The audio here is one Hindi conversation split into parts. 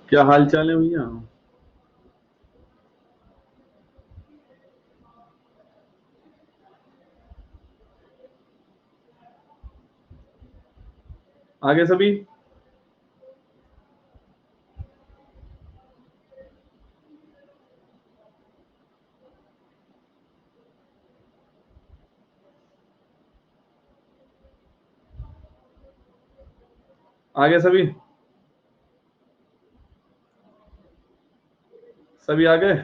क्या हाल चाल है भैया? आगे सभी? आगे सभी? सभी आ गए?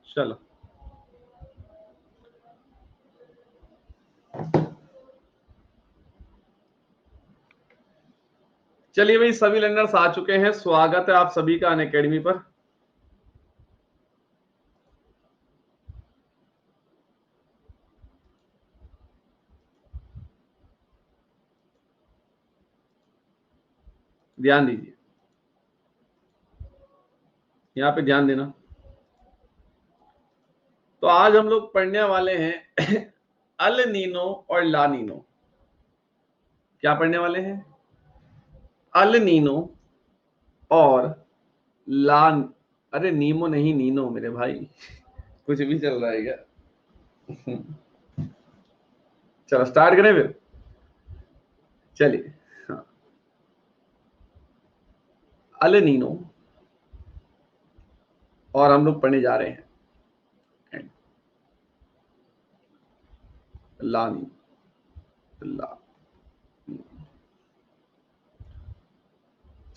चलो, चलिए भाई, सभी लर्नर्स आ चुके हैं। स्वागत है आप सभी का अनअकैडमी पर। ध्यान दीजिए, यहाँ पे ध्यान देना। तो आज हम लोग पढ़ने वाले हैं अल नीनो और ला नीनो। क्या पढ़ने वाले हैं? अल नीनो और ला। अरे नीमो नहीं, नीनो मेरे भाई। कुछ भी चल रहा है क्या? चलो स्टार्ट करें फिर। चलिए, हाँ। अल नीनो और हम लोग पढ़ने जा रहे हैं ला नीनो। ला।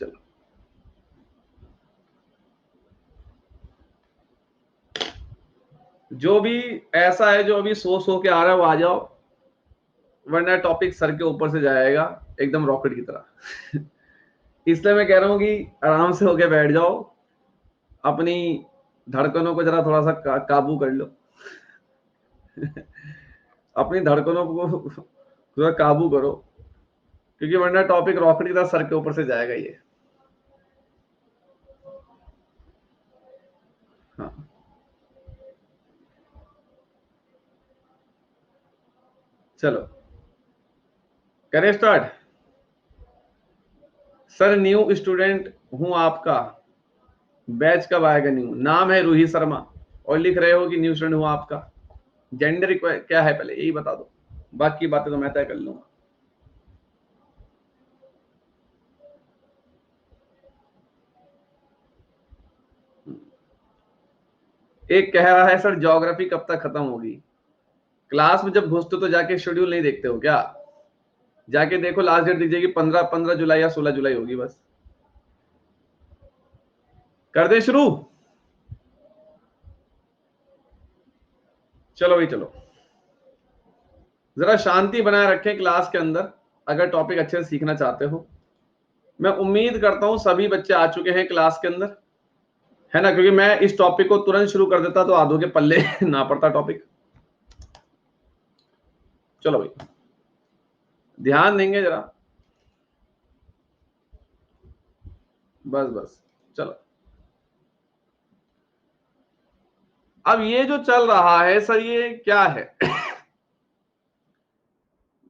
चलो, जो भी ऐसा है जो अभी सो के आ रहा है वो आ जाओ, वरना टॉपिक सर के ऊपर से जाएगा एकदम रॉकेट की तरह। इसलिए मैं कह रहा हूं कि आराम से होके बैठ जाओ, अपनी धड़कनों को जरा थोड़ा सा काबू कर लो। अपनी धड़कनों को थोड़ा काबू करो, क्योंकि वरना टॉपिक रॉकेट की तरह सर के ऊपर से जाएगा ये। हाँ, चलो करें स्टार्ट। सर न्यू स्टूडेंट हूं आपका, बैच कब आएगा न्यू? नाम है रूही शर्मा और लिख रहे हो कि न्यू स्टूडेंट हूं आपका। जेंडर क्या है पहले यही बता दो, बाकी बातें तो मैं तय कर लूंगा। एक कह रहा है सर ज्योग्राफी कब तक खत्म होगी? क्लास में जब घुसते तो जाके शेड्यूल नहीं देखते हो क्या? जाके देखो, लास्ट डेट दिख जाएगी 15 जुलाई या 16 जुलाई होगी बस। कर दे शुरू। चलो भाई चलो, जरा शांति बनाए रखें क्लास के अंदर अगर टॉपिक अच्छे से सीखना चाहते हो। मैं उम्मीद करता हूं सभी बच्चे आ चुके हैं क्लास के अंदर, है ना? क्योंकि मैं इस टॉपिक को तुरंत शुरू कर देता तो आधों के पल्ले ना पड़ता टॉपिक। चलो भाई, ध्यान देंगे जरा, बस बस। चलो, अब ये जो चल रहा है सर, ये क्या है?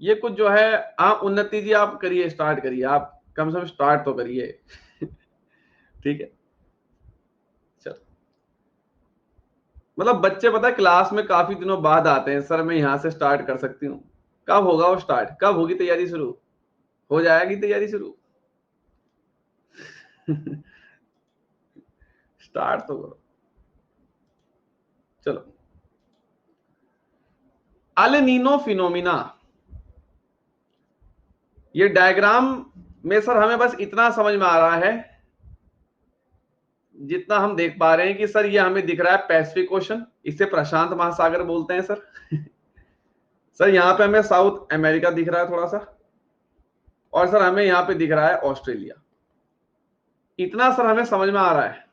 ये कुछ जो है, आप उन्नति जी आप करिए, स्टार्ट करिए, आप कम से कम स्टार्ट तो करिए। ठीक है, चलो। मतलब बच्चे पता है क्लास में काफी दिनों बाद आते हैं, सर मैं यहां से स्टार्ट कर सकती हूँ। कब होगा वो स्टार्ट? कब होगी तैयारी शुरू? हो जाएगी तैयारी शुरू। स्टार्ट तो करो। चलो, अल नीनो फिनोमिना, ये डायग्राम में सर हमें बस इतना समझ में आ रहा है, जितना हम देख पा रहे हैं कि सर ये हमें दिख रहा है पैसिफिक ओशन, इसे प्रशांत महासागर बोलते हैं सर। सर यहाँ पे हमें साउथ अमेरिका दिख रहा है थोड़ा सा, और सर हमें यहाँ पे दिख रहा है ऑस्ट्रेलिया। इतना सर हमें समझ में आ रहा है।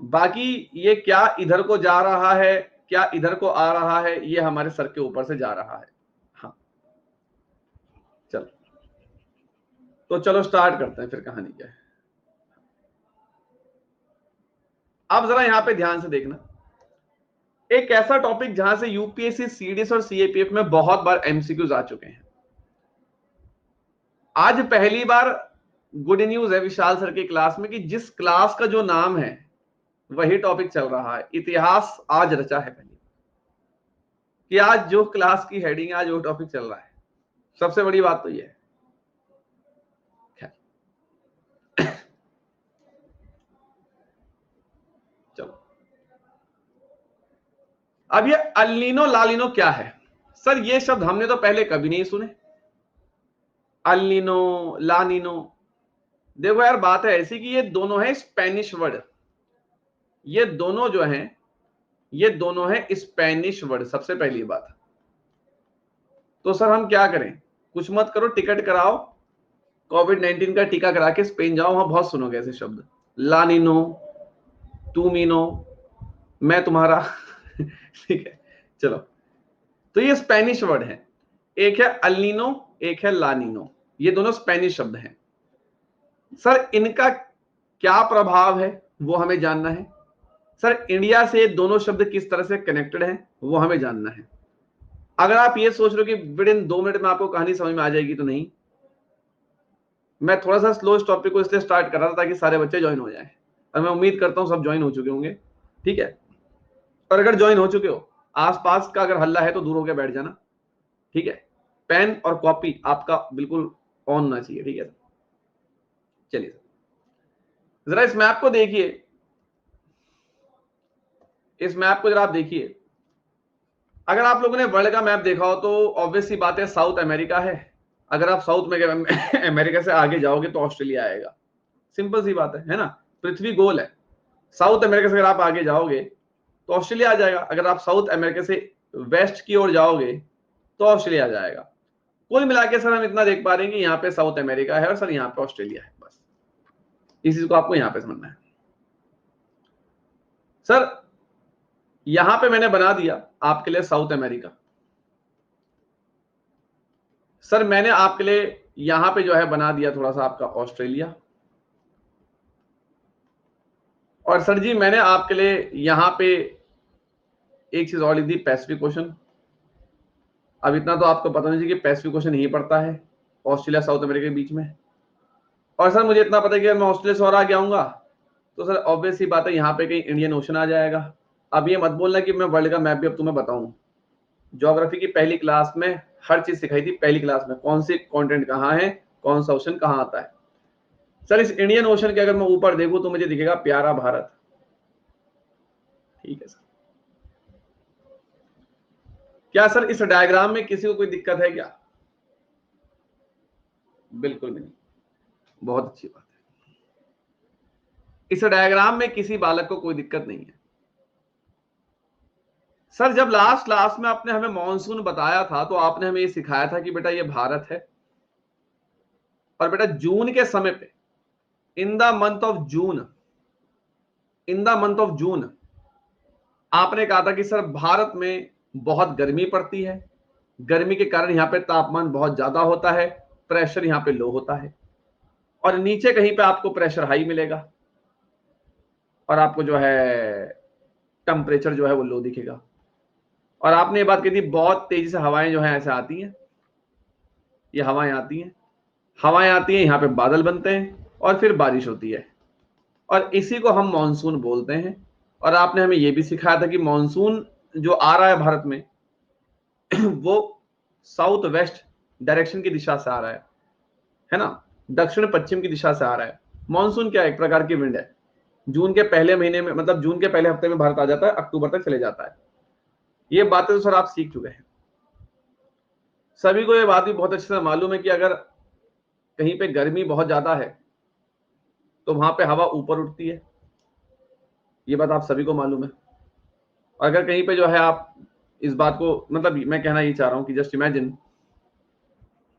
बाकी ये क्या इधर को जा रहा है, क्या इधर को आ रहा है, ये हमारे सर के ऊपर से जा रहा है। हाँ, चल। तो चलो स्टार्ट करते हैं फिर कहानी क्या है। अब जरा यहां पे ध्यान से देखना, एक ऐसा टॉपिक जहां से यूपीएससी, सीडीएस और सीएपीएफ में बहुत बार एमसीक्यूज आ चुके हैं। आज पहली बार गुड न्यूज है विशाल सर की क्लास में कि जिस क्लास का जो नाम है वही टॉपिक चल रहा है। इतिहास आज रचा है पहले कि आज जो क्लास की हेडिंग है आज वो टॉपिक चल रहा है। सबसे बड़ी बात तो ये है। चलो, अब ये अल्नीनो लालिनो क्या है सर? ये शब्द हमने तो पहले कभी नहीं सुने। अल्नीनो, लानिनो, देखो यार बात है ऐसी कि ये दोनों है स्पेनिश वर्ड। ये दोनों जो हैं ये दोनों है स्पेनिश वर्ड। सबसे पहली बात, तो सर हम क्या करें? कुछ मत करो, टिकट कराओ, कोविड-19 का टीका करा के स्पेन जाओ, वहां बहुत सुनोगे ऐसे शब्द, लानिनो, टूमिनो, मैं तुम्हारा ठीक है, चलो। तो ये स्पेनिश वर्ड है, एक है अल्नीनो, एक है लानिनो। ये दोनों स्पेनिश शब्द हैं। सर इनका क्या प्रभाव है वो हमें जानना है। सर इंडिया से दोनों शब्द किस तरह से कनेक्टेड हैं वो हमें जानना है। अगर आप ये सोच रहे हो कि विद इन 2 मिनट में आपको कहानी समझ में आ जाएगी, तो नहीं। मैं थोड़ा सा स्लो इस टॉपिक को इसलिए स्टार्ट कर रहा था ताकि सारे बच्चे ज्वाइन हो जाएं, और मैं उम्मीद करता हूं सब ज्वाइन हो चुके होंगे, ठीक है। और अगर ज्वाइन हो चुके हो, आसपास का अगर हल्ला है तो दूर होकर बैठ जाना, ठीक है। पेन और कॉपी आपका बिल्कुल ऑन होना चाहिए, ठीक है। चलिए जरा इस मैप को देखिए, इस मैप को जरा आप देखिए। अगर आप लोगों ने वर्ल्ड का मैप देखा हो तो ऑब्वियस सी बात है साउथ अमेरिका है। अगर आप साउथ में अमेरिका से आगे जाओगे तो ऑस्ट्रेलिया आएगा। सिंपल सी बात है ना। पृथ्वी गोल है, साउथ अमेरिका से अगर आप आगे जाओगे तो ऑस्ट्रेलिया आ जाएगा। अगर आप साउथ अमेरिका से वेस्ट की ओर जाओगे तो ऑस्ट्रेलिया आ जाएगा। कुल मिला के सर हम इतना देख पा रहे हैं कि यहाँ पे साउथ अमेरिका है और सर यहाँ पे ऑस्ट्रेलिया है। बस इस चीज को आपको यहाँ पे समझना है। सर यहां पे मैंने बना दिया आपके लिए साउथ अमेरिका। सर मैंने आपके लिए यहां पे जो है बना दिया थोड़ा सा आपका ऑस्ट्रेलिया। और सर जी मैंने आपके लिए यहां पे एक चीज और लिख दी, पैसिफिक ओशन। अब इतना तो आपको पता नहीं चाहिए कि पैसिफिक ओशन यहीं पड़ता है ऑस्ट्रेलिया साउथ अमेरिका के बीच में। और सर मुझे इतना पता है कि अगर मैं ऑस्ट्रेलिया से और आगे आऊंगा तो सर ऑब्वियस सी बात है यहाँ पे कहीं इंडियन ओशन आ जाएगा। अब ये मत बोलना कि मैं वर्ल्ड का मैप भी अब तुम्हें बताऊं। ज्योग्राफी की पहली क्लास में हर चीज सिखाई थी। पहली क्लास में कौन सी कॉन्टिनेंट कहाँ है, कौन सा ओशन कहाँ आता है। सर इस इंडियन ओशन के अगर मैं ऊपर देखूं तो मुझे दिखेगा प्यारा भारत, ठीक है सर। क्या सर इस डायग्राम में किसी को कोई दिक्कत है क्या? बिल्कुल भी नहीं, बहुत अच्छी बात है। इस डायग्राम में किसी बालक को कोई दिक्कत नहीं है। सर जब लास्ट क्लास में आपने हमें मॉनसून बताया था तो आपने हमें ये सिखाया था कि बेटा ये भारत है, और बेटा जून के समय पे in the month of June, in the month of June आपने कहा था कि सर भारत में बहुत गर्मी पड़ती है, गर्मी के कारण यहाँ पे तापमान बहुत ज्यादा होता है, प्रेशर यहाँ पे लो होता है, और नीचे कहीं पे आपको प्रेशर हाई मिलेगा और आपको जो है टेम्परेचर जो है वो लो दिखेगा। और आपने ये बात कही थी बहुत तेजी से हवाएं जो है ऐसे आती हैं, ये हवाएं आती हैं, हवाएं आती हैं, यहाँ पे बादल बनते हैं और फिर बारिश होती है, और इसी को हम मॉनसून बोलते हैं। और आपने हमें ये भी सिखाया था कि मॉनसून जो आ रहा है भारत में वो साउथ वेस्ट डायरेक्शन की दिशा से आ रहा है ना, दक्षिण पश्चिम की दिशा से आ रहा है। मॉनसून क्या है? एक प्रकार की विंड है। जून के पहले महीने में, मतलब जून के पहले हफ्ते में भारत आ जाता है, अक्टूबर तक चले जाता है। ये बातें तो सर आप सीख चुके हैं। सभी को ये बात भी बहुत अच्छे से मालूम है कि अगर कहीं पे गर्मी बहुत ज्यादा है तो वहां पे हवा ऊपर उठती है। ये बात आप सभी को मालूम है। और अगर कहीं पे जो है आप इस बात को, मतलब मैं कहना ये चाह रहा हूं कि जस्ट इमेजिन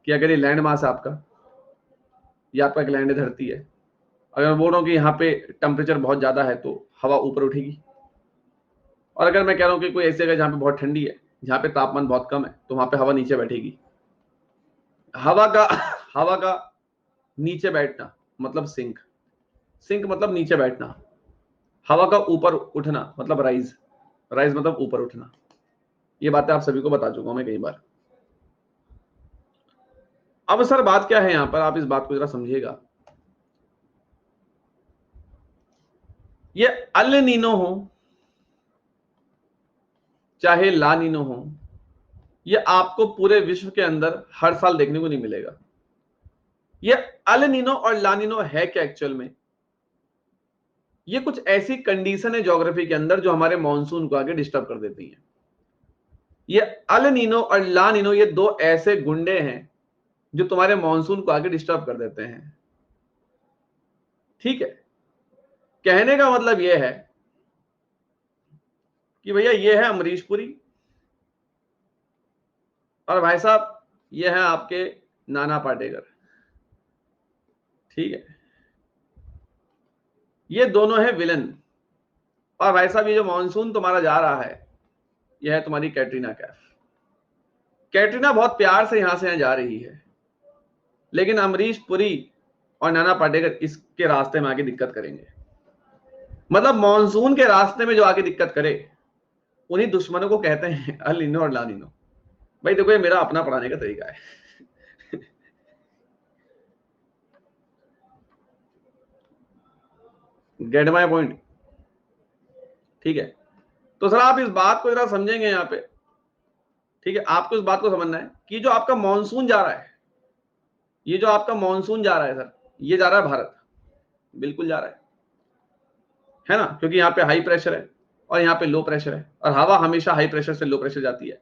कि अगर ये लैंड मास है आपका, ये आपका एक लैंड धरती है, अगर मैं बोल रहा हूँ कि यहाँ पे टेम्परेचर बहुत ज्यादा है तो हवा ऊपर उठेगी। और अगर मैं कह रहा हूँ कि कोई ऐसी जगह जहाँ पे बहुत ठंडी है, जहाँ पे तापमान बहुत कम है, तो वहां पे हवा नीचे बैठेगी। हवा का नीचे बैठना मतलब सिंक, सिंक मतलब नीचे बैठना। हवा का ऊपर उठना मतलब राइज, राइज मतलब ऊपर उठना। ये बातें आप सभी को बता चुका हूं मैं कई बार। अब सर बात क्या है यहां पर, आप इस बात को जरा समझिएगा। ये अल नीनो हो चाहे ला नीनो हो, ये आपको पूरे विश्व के अंदर हर साल देखने को नहीं मिलेगा। ये अल नीनो और ला नीनो है क्या एक्चुअल में? ये कुछ ऐसी कंडीशन है ज्योग्राफी के अंदर जो हमारे मॉनसून को आगे डिस्टर्ब कर देती है। ये अल नीनो और ला नीनो ये दो ऐसे गुंडे हैं जो तुम्हारे मॉनसून को आगे डिस्टर्ब कर देते हैं। ठीक है, कहने का मतलब यह है कि भैया ये है अमरीश पुरी और भाई साहब ये है आपके नाना पाटेकर। ठीक है, ये दोनों है विलन। और भाई साहब ये जो मॉनसून तुम्हारा जा रहा है यह है तुम्हारी कैटरीना कैफ। कैटरीना बहुत प्यार से यहां से यहां जा रही है, लेकिन अमरीश पुरी और नाना पाटेकर इसके रास्ते में आके दिक्कत करेंगे। मतलब मॉनसून के रास्ते में जो आके दिक्कत करे उन्हीं दुश्मनों को कहते हैं अल नीनो और ला नीनो। भाई देखो ये मेरा अपना पढ़ाने का तरीका है। Gate my point? ठीक है, तो सर आप इस बात को जरा समझेंगे यहां पे। ठीक है, आपको इस बात को समझना है कि जो आपका मॉनसून जा रहा है, ये जो आपका मॉनसून जा रहा है सर, ये जा रहा है भारत, बिल्कुल जा रहा है ना, क्योंकि यहाँ पे हाई प्रेशर है और यहाँ पे लो प्रेशर है और हवा हमेशा हाई प्रेशर से लो प्रेशर जाती है।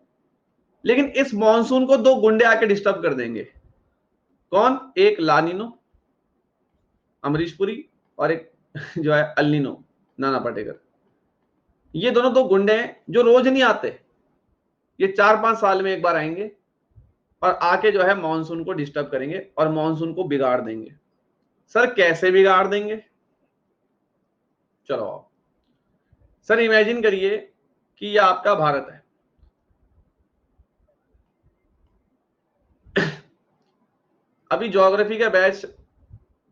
लेकिन इस मॉनसून को दो गुंडे आके डिस्टर्ब कर देंगे। कौन? एक लानिनो अमरीश पुरी और एक जो है अल्निनो नाना पाटेकर। ये दोनों दो गुंडे हैं जो रोज नहीं आते, ये 4-5 साल में एक बार आएंगे और आके जो है मॉनसून को डिस्टर्ब करेंगे और मॉनसून को बिगाड़ देंगे। सर कैसे बिगाड़ देंगे? चलो आओ सर, इमेजिन करिए कि ये आपका भारत है। अभी ज्योग्राफी का बैच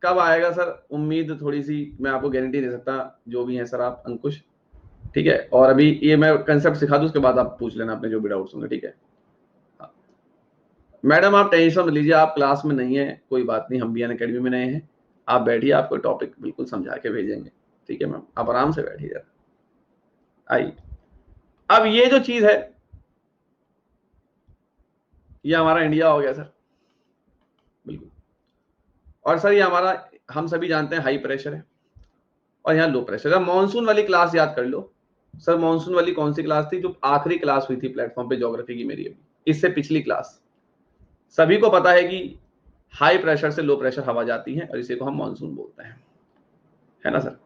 कब आएगा सर? उम्मीद थोड़ी सी, मैं आपको गारंटी दे सकता, जो भी है सर आप अंकुश। ठीक है, और अभी ये मैं कंसेप्ट सिखा दूं, उसके बाद आप पूछ लेना अपने जो भी डाउट्स होंगे। ठीक है मैडम, आप टेंशन मत लीजिए, आप क्लास में नहीं है कोई बात नहीं, हम भी अनअकैडमी में नए हैं। आप बैठिए, आपको टॉपिक बिल्कुल समझा के भेजेंगे। ठीक है मैम, आप आराम से बैठिए जरा। आइए, अब ये जो चीज है ये हमारा इंडिया हो गया सर, बिल्कुल। और सर ये हमारा, हम सभी जानते हैं हाई प्रेशर है और यहाँ लो प्रेशर है। मानसून वाली क्लास याद कर लो सर। मानसून वाली कौन सी क्लास थी? जो आखिरी क्लास हुई थी प्लेटफॉर्म पे ज्योग्राफी की मेरी, अभी इससे पिछली क्लास। सभी को पता है कि हाई प्रेशर से लो प्रेशर हवा जाती है और इसी को हम मानसून बोलते हैं, है ना सर?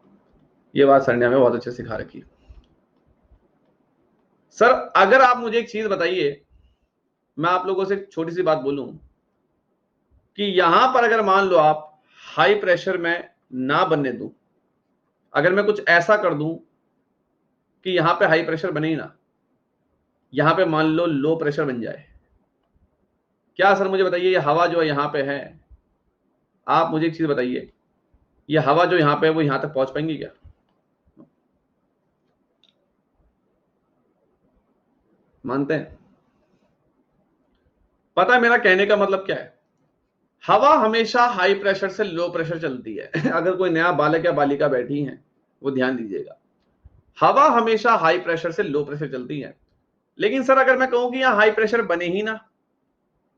ये बात सर ने हमें बहुत अच्छे सिखा रखी। सर अगर आप मुझे एक चीज बताइए, मैं आप लोगों से एक छोटी सी बात बोलूं कि यहां पर अगर मान लो आप हाई प्रेशर में ना बनने दूं, अगर मैं कुछ ऐसा कर दूं कि यहां पे हाई प्रेशर बने ही ना, यहां पे मान लो लो प्रेशर बन जाए, क्या सर मुझे बताइए, ये हवा जो यहां पे है, आप मुझे एक चीज बताइए, ये हवा जो यहां पे है वो यहां तक पहुंच पाएंगी क्या? मानते हैं? पता है मेरा कहने का मतलब क्या है? हवा हमेशा हाई प्रेशर से लो प्रेशर चलती है। अगर कोई नया बालक या बालिका बैठी है वो ध्यान दीजिएगा, हवा हमेशा हाई प्रेशर से लो प्रेशर चलती है। लेकिन सर अगर मैं कहूं कि यहां हाई प्रेशर बने ही ना,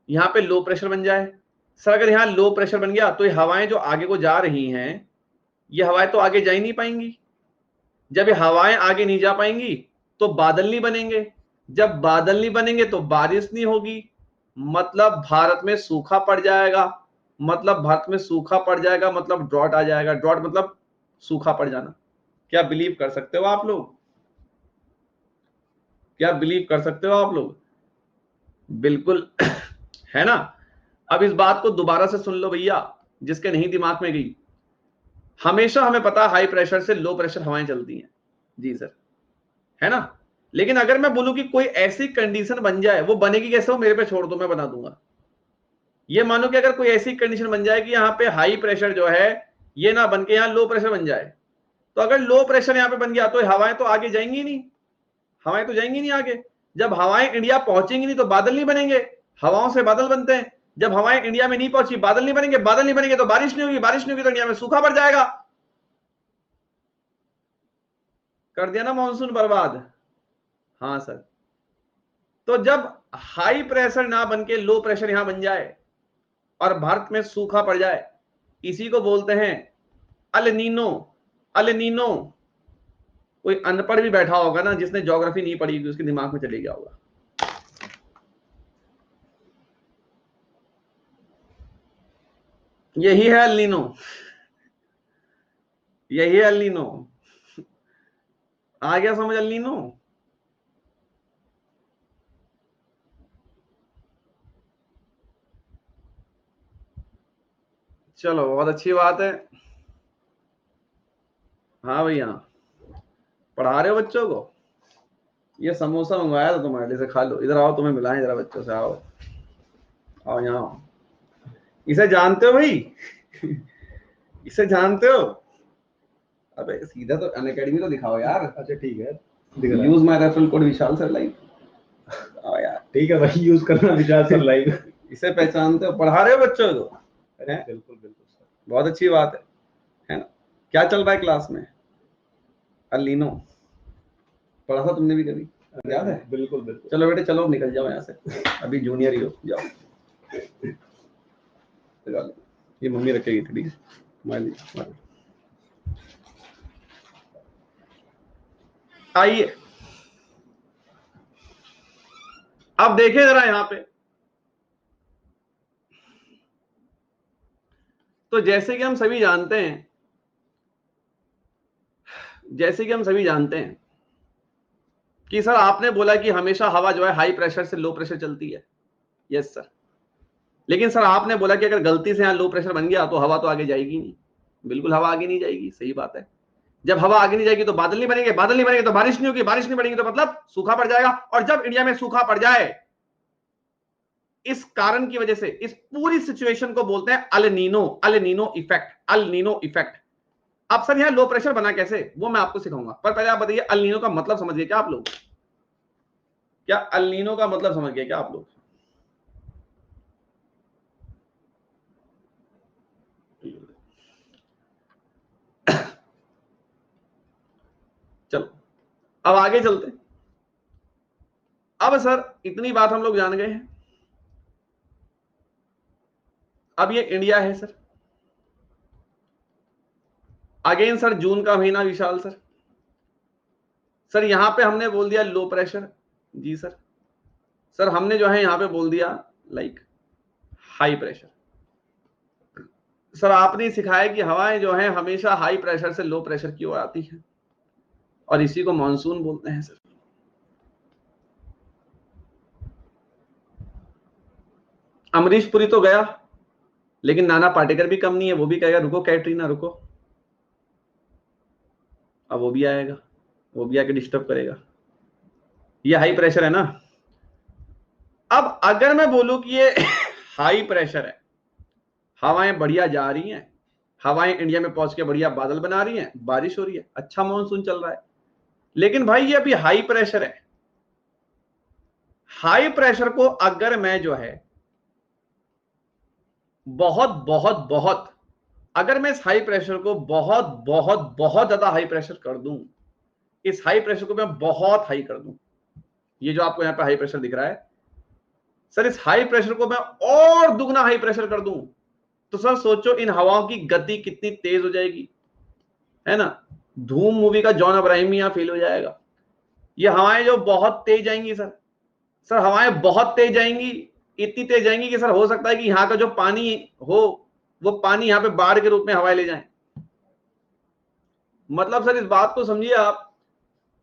यहां पे लो प्रेशर बन जाए, सर अगर यहां लो प्रेशर बन गया तो ये हवाएं जो आगे को जा रही हैं, ये हवाएं तो आगे जा ही नहीं पाएंगी। जब ये हवाएं आगे नहीं जा पाएंगी तो बादल नहीं बनेंगे, जब बादल नहीं बनेंगे तो बारिश नहीं होगी, मतलब भारत में सूखा पड़ जाएगा। मतलब भारत में सूखा पड़ जाएगा मतलब ड्रॉट आ जाएगा। ड्रॉट मतलब सूखा पड़ जाना। क्या बिलीव कर सकते हो आप लोग? क्या बिलीव कर सकते हो आप लोग? बिल्कुल। है ना? अब इस बात को दोबारा से सुन लो भैया, जिसके नहीं दिमाग में गई। हमेशा हमें पता हाई प्रेशर से लो प्रेशर हवाएं चलती हैं, जी सर, है ना? लेकिन अगर मैं बोलूं कि कोई ऐसी कंडीशन बन जाए, वो बनेगी कैसे? वो मेरे पे छोड़ दो, मैं बना दूंगा। ये मानो कि अगर कोई ऐसी कंडीशन बन जाए कि यहाँ पे हाई प्रेशर जो है ये ना बन के यहाँ लो प्रेशर बन जाए, तो अगर लो प्रेशर यहाँ पे बन गया तो हवाएं तो आगे जाएंगी नहीं, हवाएं तो जाएंगी नहीं आगे। जब हवाएं इंडिया पहुंचेंगी नहीं तो बादल नहीं बनेंगे, हवाओं से बादल बनते हैं। जब हवाएं इंडिया में नहीं पहुंची, बादल नहीं बनेंगे, बादल नहीं बनेंगे तो बारिश नहीं होगी, बारिश नहीं होगी तो इंडिया में सूखा पड़ जाएगा। कर दिया ना मानसून बर्बाद। हाँ सर, तो जब हाई प्रेशर ना बन के लो प्रेशर यहां बन जाए और भारत में सूखा पड़ जाए, इसी को बोलते हैं अल नीनो। अल नीनो, कोई अनपढ़ भी बैठा होगा ना जिसने ज्योग्राफी नहीं पढ़ी, उसके दिमाग में चले गया होगा। यही है अल नीनो, यही है अल नीनो। आ गया समझ अल नीनो? चलो बहुत अच्छी बात है। हाँ भैया, पढ़ा रहे हो बच्चों को? ये समोसा मंगवाया था तुम्हारे लिए, से खा लो। इधर आओ, तुम्हें मिलाएं जरा बच्चों से। आओ आओ यहाँ आओ। इसे जानते हो भाई? इसे जानते हो? अबे सीधा तो अनअकैडमी तो दिखाओ यार। अच्छा ठीक है, use my referral code Vishal sir live. आओ यार। ठीक है भाई, यूज करना विशाल सर लाइव। इसे पहचानते हो? पढ़ा रहे हो बच्चों को? बिल्कुल बिल्कुल सर, बहुत अच्छी बात है ना? क्या चल रहा है क्लास में? अलीनो पढ़ा था तुमने भी कभी, याद है? बिल्कुल बिल्कुल। चलो बेटे चलो, निकल जाओ यहाँ से, अभी जूनियर ही हो, जाओ। ये मम्मी रखेगी थोड़ी तुम्हारे लिए। आइए अब देखें जरा यहां पे। तो जैसे कि हम सभी जानते हैं, जैसे कि हम सभी जानते हैं कि सर आपने बोला कि हमेशा हवा जो है हाई प्रेशर से लो प्रेशर चलती है। यस सर, लेकिन सर आपने बोला कि अगर गलती से यहां लो प्रेशर बन गया तो हवा तो आगे जाएगी नहीं। बिल्कुल हवा आगे नहीं जाएगी, सही बात है। जब हवा आगे नहीं जाएगी तो बादल नहीं बनेंगे, बादल नहीं बनेंगे तो बारिश नहीं होगी, बारिश नहीं बनेगी तो मतलब सूखा पड़ जाएगा। और जब इंडिया में सूखा पड़ जाए, इस कारण की वजह से इस पूरी सिचुएशन को बोलते हैं El Nino. El Nino effect, El Nino effect. अब सर यहां लो प्रेशर बना कैसे, वो मैं आपको सिखाऊंगा। पर पहले आप बताइए, अल नीनो का मतलब समझ गए क्या आप लोग? क्या अल नीनो का मतलब समझ गए क्या आप लोग? चलो अब आगे चलते। अब सर इतनी बात हम लोग जान गए हैं। अब ये इंडिया है सर। अगेन सर जून का महीना विशाल सर। सर यहां पे हमने बोल दिया लो प्रेशर। जी सर। सर हमने जो है यहां पे बोल दिया लाइक हाई प्रेशर। सर आपने सिखाया कि हवाएं जो हैं हमेशा हाई प्रेशर से लो प्रेशर की ओर आती हैं और इसी को मानसून बोलते हैं सर। अमरीश पुरी तो गया, लेकिन नाना पाटेकर भी कम नहीं है, वो भी कहेगा रुको कैटरीना रुको। अब वो भी आएगा, वो भी आके डिस्टर्ब करेगा। ये हाई प्रेशर है ना। अब अगर मैं बोलूं कि ये हाई प्रेशर है, हवाएं बढ़िया जा रही हैं, हवाएं इंडिया में पहुंच के बढ़िया बादल बना रही हैं, बारिश हो रही है, अच्छा मानसून चल रहा है। लेकिन भाई ये अभी हाई प्रेशर है। हाई प्रेशर को अगर मैं जो है बहुत बहुत बहुत, अगर मैं इस हाई प्रेशर को बहुत बहुत बहुत ज्यादा हाई प्रेशर कर दूं, इस हाई प्रेशर को मैं बहुत हाई कर दूं, ये जो आपको यहां पे हाई प्रेशर दिख रहा है सर, इस हाई प्रेशर को मैं और दुगना हाई प्रेशर कर दूं, तो सर सोचो इन हवाओं की गति कितनी तेज हो जाएगी, है ना? धूम मूवी का जॉन अब्राहिम यहां फेल हो जाएगा। ये हवाएं जो बहुत तेज जाएंगी सर, सर हवाएं बहुत तेज जाएंगी, इतनी तेज जाएंगी कि सर हो सकता है कि यहां का जो पानी हो वो पानी यहां पे बाढ़ के रूप में हवाएं ले जाएं। मतलब सर इस बात को समझिए आप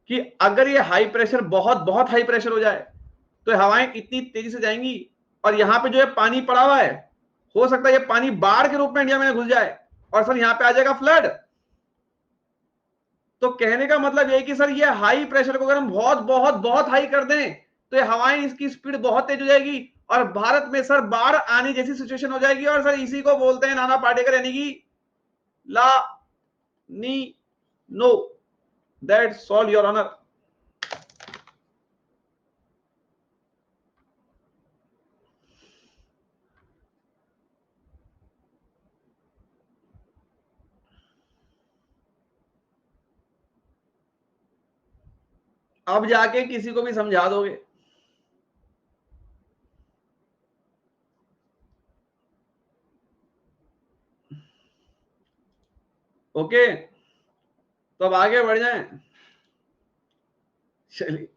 कि अगर ये हाई प्रेशर बहुत बहुत हाई प्रेशर हो जाए तो हवाएं इतनी तेजी से जाएंगी और यहां पे जो है पानी पड़ा हुआ है, हो सकता है ये पानी बाढ़ के रूप में इंडिया में घुस जाए और सर यहां पे आ जाएगा फ्लड। तो कहने का मतलब यह है कि सर ये हाई प्रेशर को अगर हम बहुत बहुत बहुत हाई कर दें तो ये हवाएं इसकी स्पीड बहुत तेज हो जाएगी और भारत में सर बाढ़ आने जैसी सिचुएशन हो जाएगी, और सर इसी को बोलते हैं नाना पाटेकर यानी कि ला नी नो। That's all your honour. अब जाके किसी को भी समझा दोगे। ओके, तो अब आगे बढ़ जाएं। चलिए,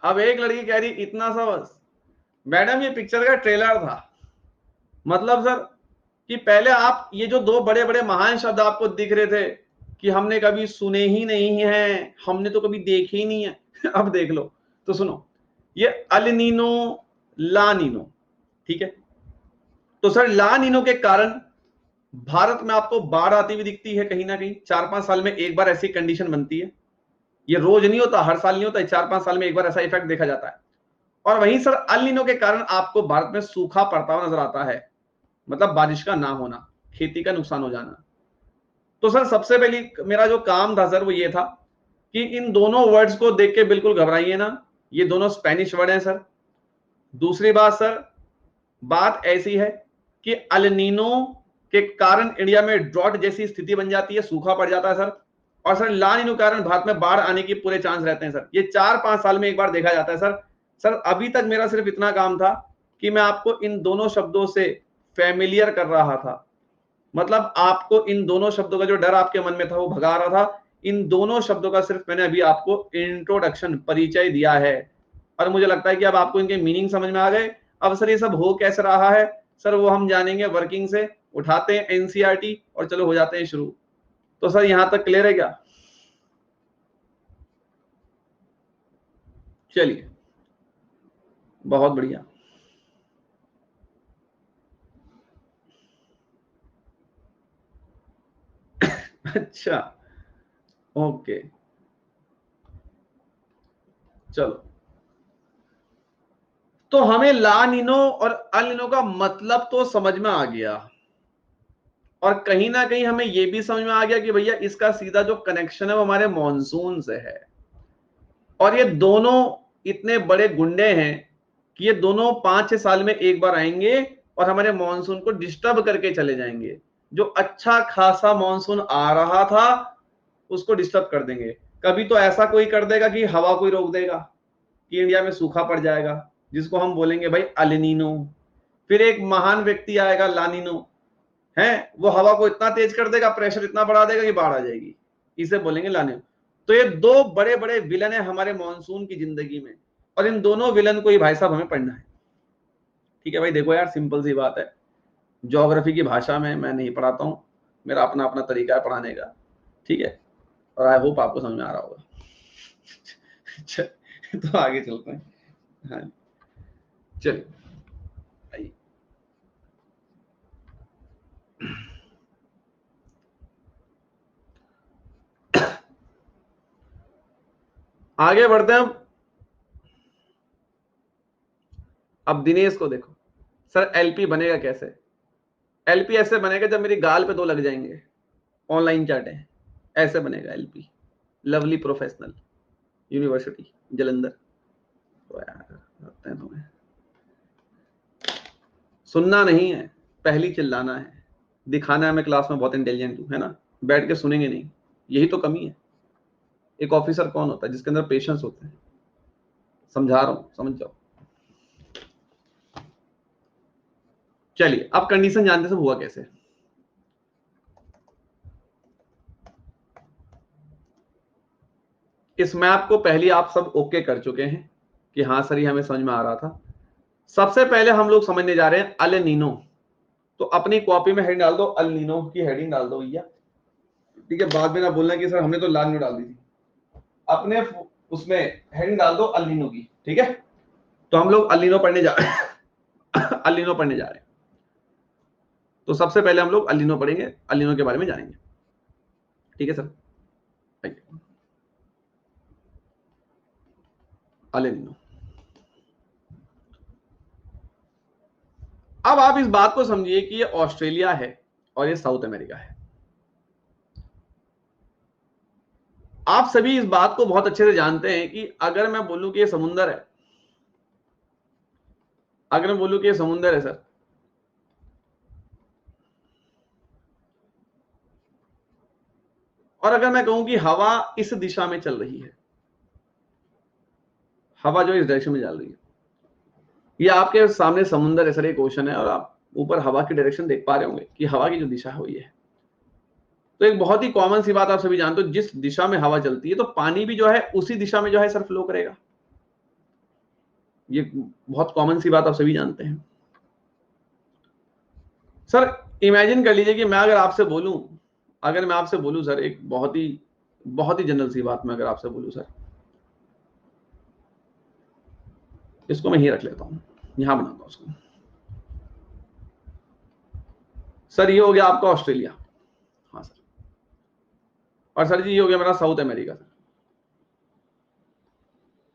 अब एक लड़की कह रही इतना सा बस। मैडम ये पिक्चर का ट्रेलर था। मतलब सर कि पहले आप ये जो दो बड़े बड़े महान शब्द आपको दिख रहे थे कि हमने कभी सुने ही नहीं है, हमने तो कभी देखे ही नहीं है अब देख लो। तो सुनो, ये अल नीनो, ला नीनो, ठीक है। तो सर ला नीनो के कारण भारत में आपको बाढ़ आती हुई दिखती है कहीं ना कहीं। 4-5 साल में एक बार ऐसी कंडीशन बनती है। ये रोज नहीं होता, हर साल नहीं होता, 4-5 साल में एक बार ऐसा इफेक्ट देखा जाता है। और वहीं सर अल नीनो के कारण आपको भारत में सूखा पड़ता हुआ नजर आता है, मतलब बारिश का ना होना, खेती का नुकसान हो जाना। तो सर सबसे पहले मेरा जो काम था सर वो ये था कि इन दोनों वर्ड्स को देख के बिल्कुल घबराइए ना, ये दोनों स्पेनिश वर्ड हैं सर। दूसरी बात सर, बात ऐसी है कि अल नीनो के कारण इंडिया में ड्रॉट जैसी स्थिति बन जाती है, सूखा पड़ जाता है सर। और सर ला नीनो के कारण भारत में बाढ़ आने के पूरे चांस रहते हैं सर। ये 4-5 साल में एक बार देखा जाता है सर। सर अभी तक मेरा सिर्फ इतना काम था कि मैं आपको इन दोनों शब्दों से फैमिलियर कर रहा था, मतलब आपको इन दोनों शब्दों का जो डर आपके मन में था वो भगा रहा था। इन दोनों शब्दों का सिर्फ मैंने अभी आपको इंट्रोडक्शन, परिचय दिया है, और मुझे लगता है कि अब आपको इनके मीनिंग समझ में आ गए। अब सर ये सब हो कैसे रहा है सर, वो हम जानेंगे वर्किंग से। उठाते हैं एनसीईआरटी और चलो हो जाते हैं शुरू। तो सर यहां तक क्लियर है क्या? चलिए, बहुत बढ़िया। अच्छा, ओके, चलो। तो हमें ला नीनो और अल नीनो का मतलब तो समझ में आ गया, और कहीं ना कहीं हमें यह भी समझ में आ गया कि भैया इसका सीधा जो कनेक्शन है वो हमारे मॉनसून से है। और ये दोनों इतने बड़े गुंडे हैं कि ये दोनों 5-6 साल में एक बार आएंगे और हमारे मॉनसून को डिस्टर्ब करके चले जाएंगे। जो अच्छा खासा मॉनसून आ रहा था उसको डिस्टर्ब कर देंगे। कभी तो ऐसा कोई कर देगा कि हवा कोई रोक देगा कि इंडिया में सूखा पड़ जाएगा, जिसको हम बोलेंगे भाई अलिनीनो। फिर एक महान व्यक्ति आएगा लानिनो, है, वो हवा को इतना तेज कर देगा, प्रेशर इतना बढ़ा देगा कि बाढ़ आ जाएगी, इसे बोलेंगे लानिनो। तो ये दो बड़े बड़े विलन है हमारे मॉनसून की जिंदगी में, और इन दोनों विलन को ही भाई साहब हमें पढ़ना है। ठीक है भाई, देखो यार सिंपल सी बात है, ज्योग्राफी की भाषा में मैं नहीं पढ़ाता हूँ, मेरा अपना अपना तरीका है पढ़ाने का। ठीक है, और आई होप आपको समझ में आ रहा होगा। तो आगे चलते हैं। हाँ, चलिए आइए। आगे बढ़ते हैं। अब दिनेश को देखो, सर एलपी बनेगा कैसे? एलपी ऐसे बनेगा जब मेरी गाल पे 2 लग जाएंगे। ऑनलाइन चैट है, ऐसे बनेगा LP. Lovely professional university Jalandhar. तो यार लगता है तुम्हें सुनना नहीं है, पहली चिल्लाना है, दिखाना है मैं क्लास में बहुत इंटेलिजेंट हूं, है ना? बैठ के सुनेंगे नहीं, यही तो कमी है। एक ऑफिसर कौन होता है? जिसके अंदर पेशेंस होते हैं। समझा रहा हूं, समझ जाओ। चलिए, अब कंडीशन जानते सब हुआ कैसे। इस मैप को पहले आप सब ओके कर चुके हैं कि हाँ सर ये हमें समझ में आ रहा था। सबसे पहले हम लोग समझने जा रहे हैं अल नीनो। तो अपनी कॉपी में हेडिंग डाल दो, अल नीनो की हेडिंग डाल दो भैया। ठीक है, बाद में ना बोलना कि सर हमने तो लाल नीनो डाल दी थी। अपने उसमें हेडिंग डाल दो अल नीनो की। ठीक है, तो हम लोग अल नीनो पढ़ने जा रहे हैं। अल नीनो पढ़ने जा रहे हैं। तो सबसे पहले हम लोग अल नीनो पढ़ेंगे, अल नीनो के बारे में जानेंगे। ठीक है सर, आइए। अल नीनो, अब आप इस बात को समझिए कि ये ऑस्ट्रेलिया है और ये साउथ अमेरिका है। आप सभी इस बात को बहुत अच्छे से जानते हैं कि अगर मैं बोलूं कि ये समुंदर है, अगर मैं बोलूं कि ये समुंदर है सर, और अगर मैं कहूं कि हवा इस दिशा में चल रही है, हवा जो इस डायरेक्शन में चल रही है, ये आपके सामने समुंदर है सर, एक ओशन है, और आप ऊपर हवा की डायरेक्शन देख पा रहे होंगे कि हवा की जो दिशा है वो ये है। तो एक बहुत ही कॉमन सी बात आप सभी जानते हो, जिस दिशा में हवा चलती है तो पानी भी जो है उसी दिशा में जो है सर फ्लो करेगा। ये बहुत कॉमन सी बात आप सभी जानते हैं। सर इमेजिन कर लीजिए कि मैं अगर आपसे बोलूं, अगर मैं आपसे बोलूं सर, एक बहुत ही जनरल सी बात मैं अगर आपसे बोलूं सर, इसको मैं ही रख लेता हूं, यहां बनाता हूं उसको। सर ये हो गया आपका ऑस्ट्रेलिया, हाँ सर, और सर जी ये हो गया मेरा साउथ अमेरिका सर।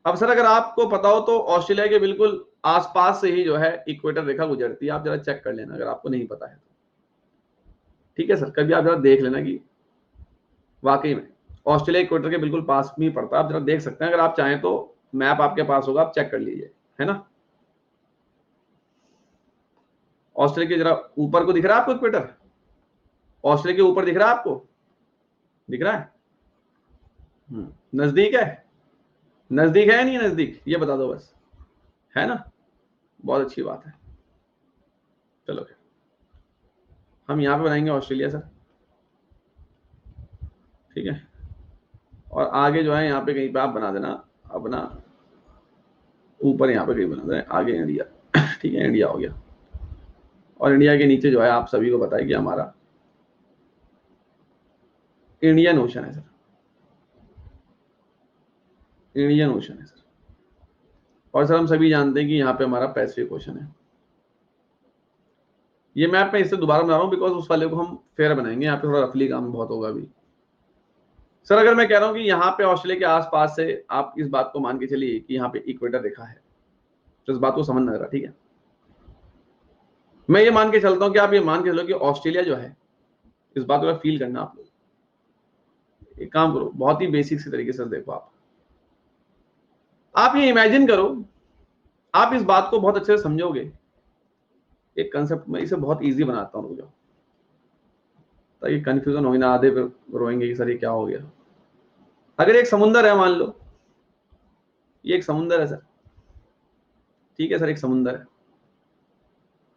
अब सर अगर आपको पता हो तो ऑस्ट्रेलिया के बिल्कुल आसपास से ही जो है इक्वेटर रेखा गुजरती है, आप जरा चेक कर लेना अगर आपको नहीं पता है। ठीक है सर, कभी आप जरा देख लेना कि वाकई में ऑस्ट्रेलिया इक्वेटर के बिल्कुल पास में ही पड़ता है, आप जरा देख सकते हैं, अगर आप चाहें तो मैप आपके पास होगा, आप चेक कर लीजिए, है ना। ऑस्ट्रेलिया के जरा ऊपर को दिख रहा है आपको इक्वेटर, ऑस्ट्रेलिया के ऊपर दिख रहा है आपको, दिख रहा है, नजदीक है, नजदीक है नहीं नजदीक, ये बता दो बस, है ना, बहुत अच्छी बात है। चलो हम यहां पे बनाएंगे ऑस्ट्रेलिया सर, ठीक है, और आगे जो है यहाँ पे कहीं पे आप बना देना अपना, ऊपर यहाँ पे कहीं बना देना आगे इंडिया, ठीक है, इंडिया हो गया, और इंडिया के नीचे जो है आप सभी को पता है कि हमारा इंडियन ओशन है सर, इंडियन ओशन है सर, और सर हम सभी जानते हैं कि यहाँ पे हमारा पैसिफिक ओशन है। ये मैप मैं इससे दोबारा बना रहा हूँ बिकॉज उस वाले को हम फेयर बनाएंगे, यहाँ पे थोड़ा रफली काम बहुत होगा अभी। सर अगर मैं कह रहा हूँ कि यहाँ पे ऑस्ट्रेलिया के आसपास से आप इस बात को मान के चलिए कि यहाँ पे इक्वेटर रेखा है, तो इस बात को समझना जरा, ठीक है। मैं ये मान के चलता हूँ कि आप ये मान के चलो कि ऑस्ट्रेलिया जो है, इस बात को फील करना आप लोग, एक काम करो, बहुत ही बेसिक सी तरीके से देखो, आप ये इमेजिन करो, आप इस बात को बहुत अच्छे से समझोगे, एक कंसेप्ट में इसे बहुत इजी बनाता हूँ रुको, ताकि कंफ्यूजन हो ना, आधे पे रोएंगे कि सर ये क्या हो गया। अगर एक समुंदर है, मान लो ये एक समुंदर है सर, ठीक है सर, एक समुंदर है,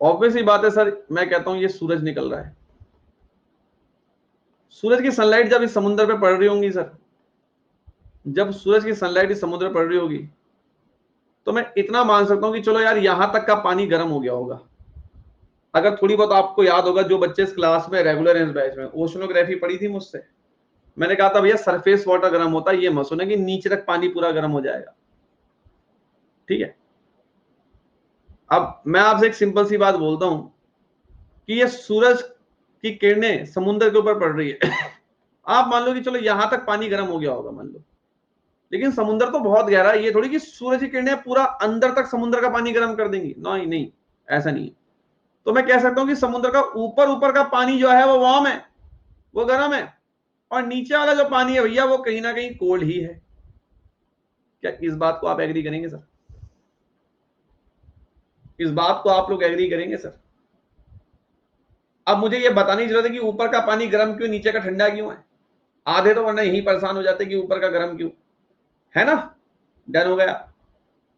ऑब्वियस ही बात है सर, मैं कहता हूं ये सूरज निकल रहा है, सूरज की सनलाइट जब इस समुद्र पे पड़ रही होंगी सर, जब सूरज की सनलाइट इस समुद्र पे पड़ रही होगी, तो मैं इतना मान सकता हूं कि चलो यार यहां तक का पानी गर्म हो गया होगा। अगर थोड़ी बहुत आपको याद होगा, जो बच्चे इस क्लास में रेगुलर हैं, इस बैच में ओशनोग्राफी पढ़ी थी मुझसे, मैंने कहा था भैया सरफेस वाटर गर्म होता है, ये मत सुने कि नीचे तक पानी पूरा गर्म हो जाएगा, ठीक है। अब मैं आपसे एक सिंपल सी बात बोलता हूं कि ये सूरज की किरणें समुद्र के ऊपर पड़ रही है आप मान लो कि चलो यहां तक पानी गर्म हो गया होगा, मान लो, लेकिन समुद्र तो बहुत गहरा है, ये थोड़ी कि सूरज की किरणें पूरा अंदर तक समुद्र का पानी गर्म कर देंगी, नहीं नहीं, ऐसा नहीं है। तो मैं कह सकता हूं कि समुद्र का ऊपर ऊपर का पानी जो है वो वार्म है, वो गर्म है, और नीचे वाला जो पानी है भैया वो कहीं ना कहीं कोल्ड ही है। क्या इस बात को आप एग्री करेंगे सर? इस बात को आप लोग एग्री करेंगे सर? अब मुझे ये बताने की जरूरत है कि ऊपर का पानी गर्म क्यों, नीचे का ठंडा क्यों है? आधे तो वरना यही परेशान हो जाते कि ऊपर का गर्म क्यों, है ना। डन हो गया,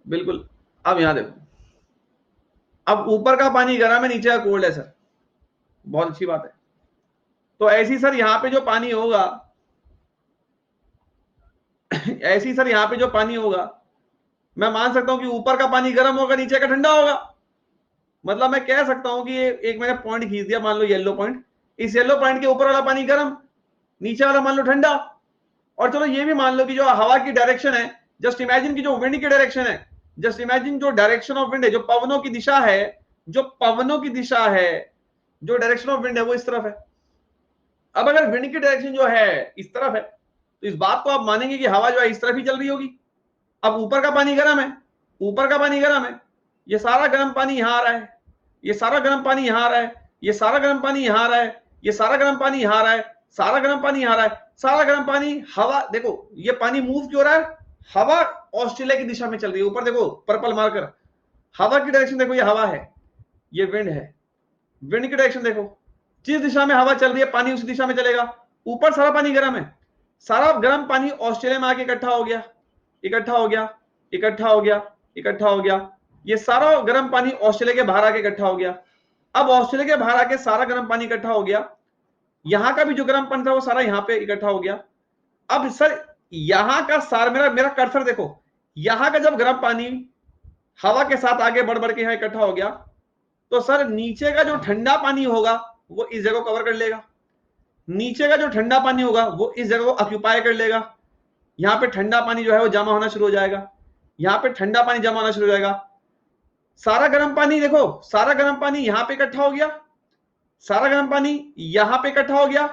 बिल्कुल। अब यहां देखो, अब ऊपर का पानी गर्म है, नीचे का कोल्ड है सर, बहुत अच्छी बात है। तो ऐसी सर यहां पे जो पानी होगा ऐसी सर यहां पे जो पानी होगा, मैं मान सकता हूं कि ऊपर का पानी गर्म होगा, नीचे का ठंडा होगा। मतलब मैं कह सकता हूं कि एक मैंने पॉइंट खींच दिया, मान लो येलो पॉइंट, इस येलो पॉइंट के ऊपर वाला पानी गर्म, नीचे वाला मान लो ठंडा। और चलो ये भी मान लो कि जो हवा की डायरेक्शन है, जस्ट इमेजिन की जो विंड की डायरेक्शन है, जस्ट इमेजिन जो डायरेक्शन ऑफ विंड है, जो पवनों की दिशा है, जो पवनों की दिशा है, जो डायरेक्शन ऑफ विंड है वो इस तरफ है। अब अगर विंड की डायरेक्शन जो है इस तरफ है, तो इस बात को आप मानेंगे कि हवा जो है इस तरफ ही चल रही होगी। अब ऊपर का पानी गर्म है, ऊपर का पानी गर्म है, ये सारा गर्म पानी यहां आ रहा है, ये सारा गर्म पानी यहां आ रहा है, ये सारा गर्म पानी यहां आ रहा है, ये सारा गर्म पानी यहां आ रहा है, सारा गर्म पानी यहां आ रहा है, सारा गर्म पानी हवा, देखो ये पानी मूव क्यों रहा है, हवा ऑस्ट्रेलिया की दिशा में चल रही है। ऊपर देखो पर्पल मार्कर, हवा की डायरेक्शन देखो, ये हवा है, ये विंड है, विंड की डायरेक्शन देखो, जिस दिशा में हवा चल रही है पानी उसी दिशा में चलेगा। ऊपर सारा पानी गर्म है, सारा गर्म पानी ऑस्ट्रेलिया में आके इकट्ठा हो गया, इकट्ठा हो गया, इकट्ठा हो गया, इकट्ठा हो गया, ये सारा गर्म पानी ऑस्ट्रेलिया के बाहर आके इकट्ठा हो गया। अब ऑस्ट्रेलिया के बाहर आके सारा गर्म पानी इकट्ठा हो गया, यहां का भी जो गर्म पानी था वो सारा यहां पे इकट्ठा हो गया। अब सर यहां का सारा मेरा कर्सर देखो, यहां का जब गर्म पानी हवा के साथ आगे बढ़ बढ़ के यहां इकट्ठा हो गया, तो सर नीचे का जो ठंडा पानी होगा वो इस जगह को कवर कर लेगा, नीचे का जो ठंडा पानी होगा वो इस जगह को ऑक्यूपाई कर लेगा। यहां पे ठंडा पानी जो है वो जमा होना शुरू हो जाएगा, यहां पे ठंडा पानी जमा होना शुरू हो जाएगा। सारा गर्म पानी देखो, सारा गर्म पानी यहां पे इकट्ठा हो गया, सारा गर्म पानी यहां पे इकट्ठा हो गया,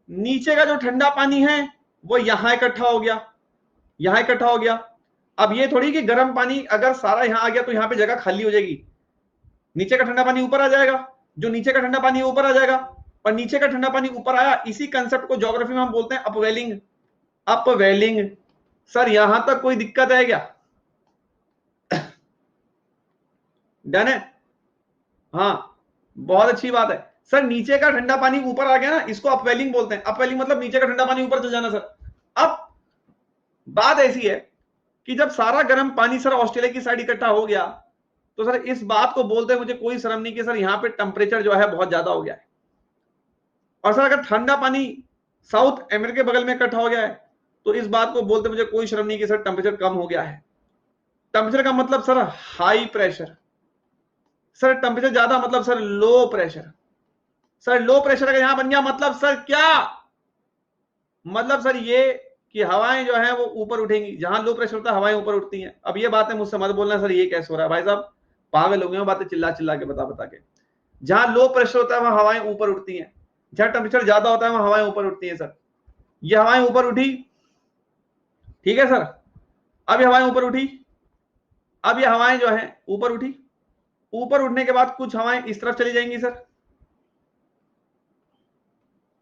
नीचे का जो ठंडा पानी है वो यहां इकट्ठा हो गया, यहां इकट्ठा हो गया। अब ये थोड़ी कि गर्म पानी अगर सारा यहां आ गया तो यहां पे जगह खाली हो जाएगी, नीचे का ठंडा पानी ऊपर आ जाएगा, जो नीचे का ठंडा पानी ऊपर आ जाएगा, और नीचे का ठंडा पानी ऊपर आया, इसी कंसेप्ट को ज्योग्राफी में हम बोलते हैं अपवेलिंग, अपवेलिंग। सर यहां तक कोई दिक्कत है क्या? डन है? हाँ, बहुत अच्छी बात है सर। नीचे का ठंडा पानी ऊपर आ गया ना, इसको अपवेलिंग बोलते हैं। अपवेलिंग मतलब नीचे का ठंडा पानी ऊपर चल जाना सर। अब बात ऐसी है कि जब सारा गर्म पानी सर ऑस्ट्रेलिया की साइड इकट्ठा हो गया, तो सर इस बात को बोलते हैं, मुझे कोई शर्म नहीं कि सर यहां पे टेम्परेचर जो है बहुत ज्यादा हो गया है। और सर अगर ठंडा पानी साउथ अमेरिका के बगल में इकट्ठा हो गया है, तो इस बात को बोलते मुझे कोई शर्म नहीं कि सर टेम्परेचर कम हो गया है। टेम्परेचर का मतलब sir high pressure, sir temperature ज्यादा मतलब sir low pressure. Sir low pressure अगर यहां बन गया मतलब सर क्या, मतलब सर ये कि हवाएं जो है वो ऊपर उठेंगी, जहां लो प्रेशर होता है हवाएं ऊपर उठती हैं। अब ये बातें मुझसे मत बोलना सर ये कैसे हो रहा है, भाई साहब पागल हो गए हो बातें चिल्ला चिल्ला के बता के। जहां लो प्रेशर होता है वहां हवाएं ऊपर उठती हैं, जहां टेम्परेचर ज्यादा होता है वहां हवाएं ऊपर उठती हैं। सर ये हवाएं ऊपर उठी, ठीक है सर, अब ये हवाएं ऊपर उठी, अब ये हवाएं जो है ऊपर उठी, ऊपर उठने के बाद कुछ हवाएं इस तरफ चली जाएंगी सर,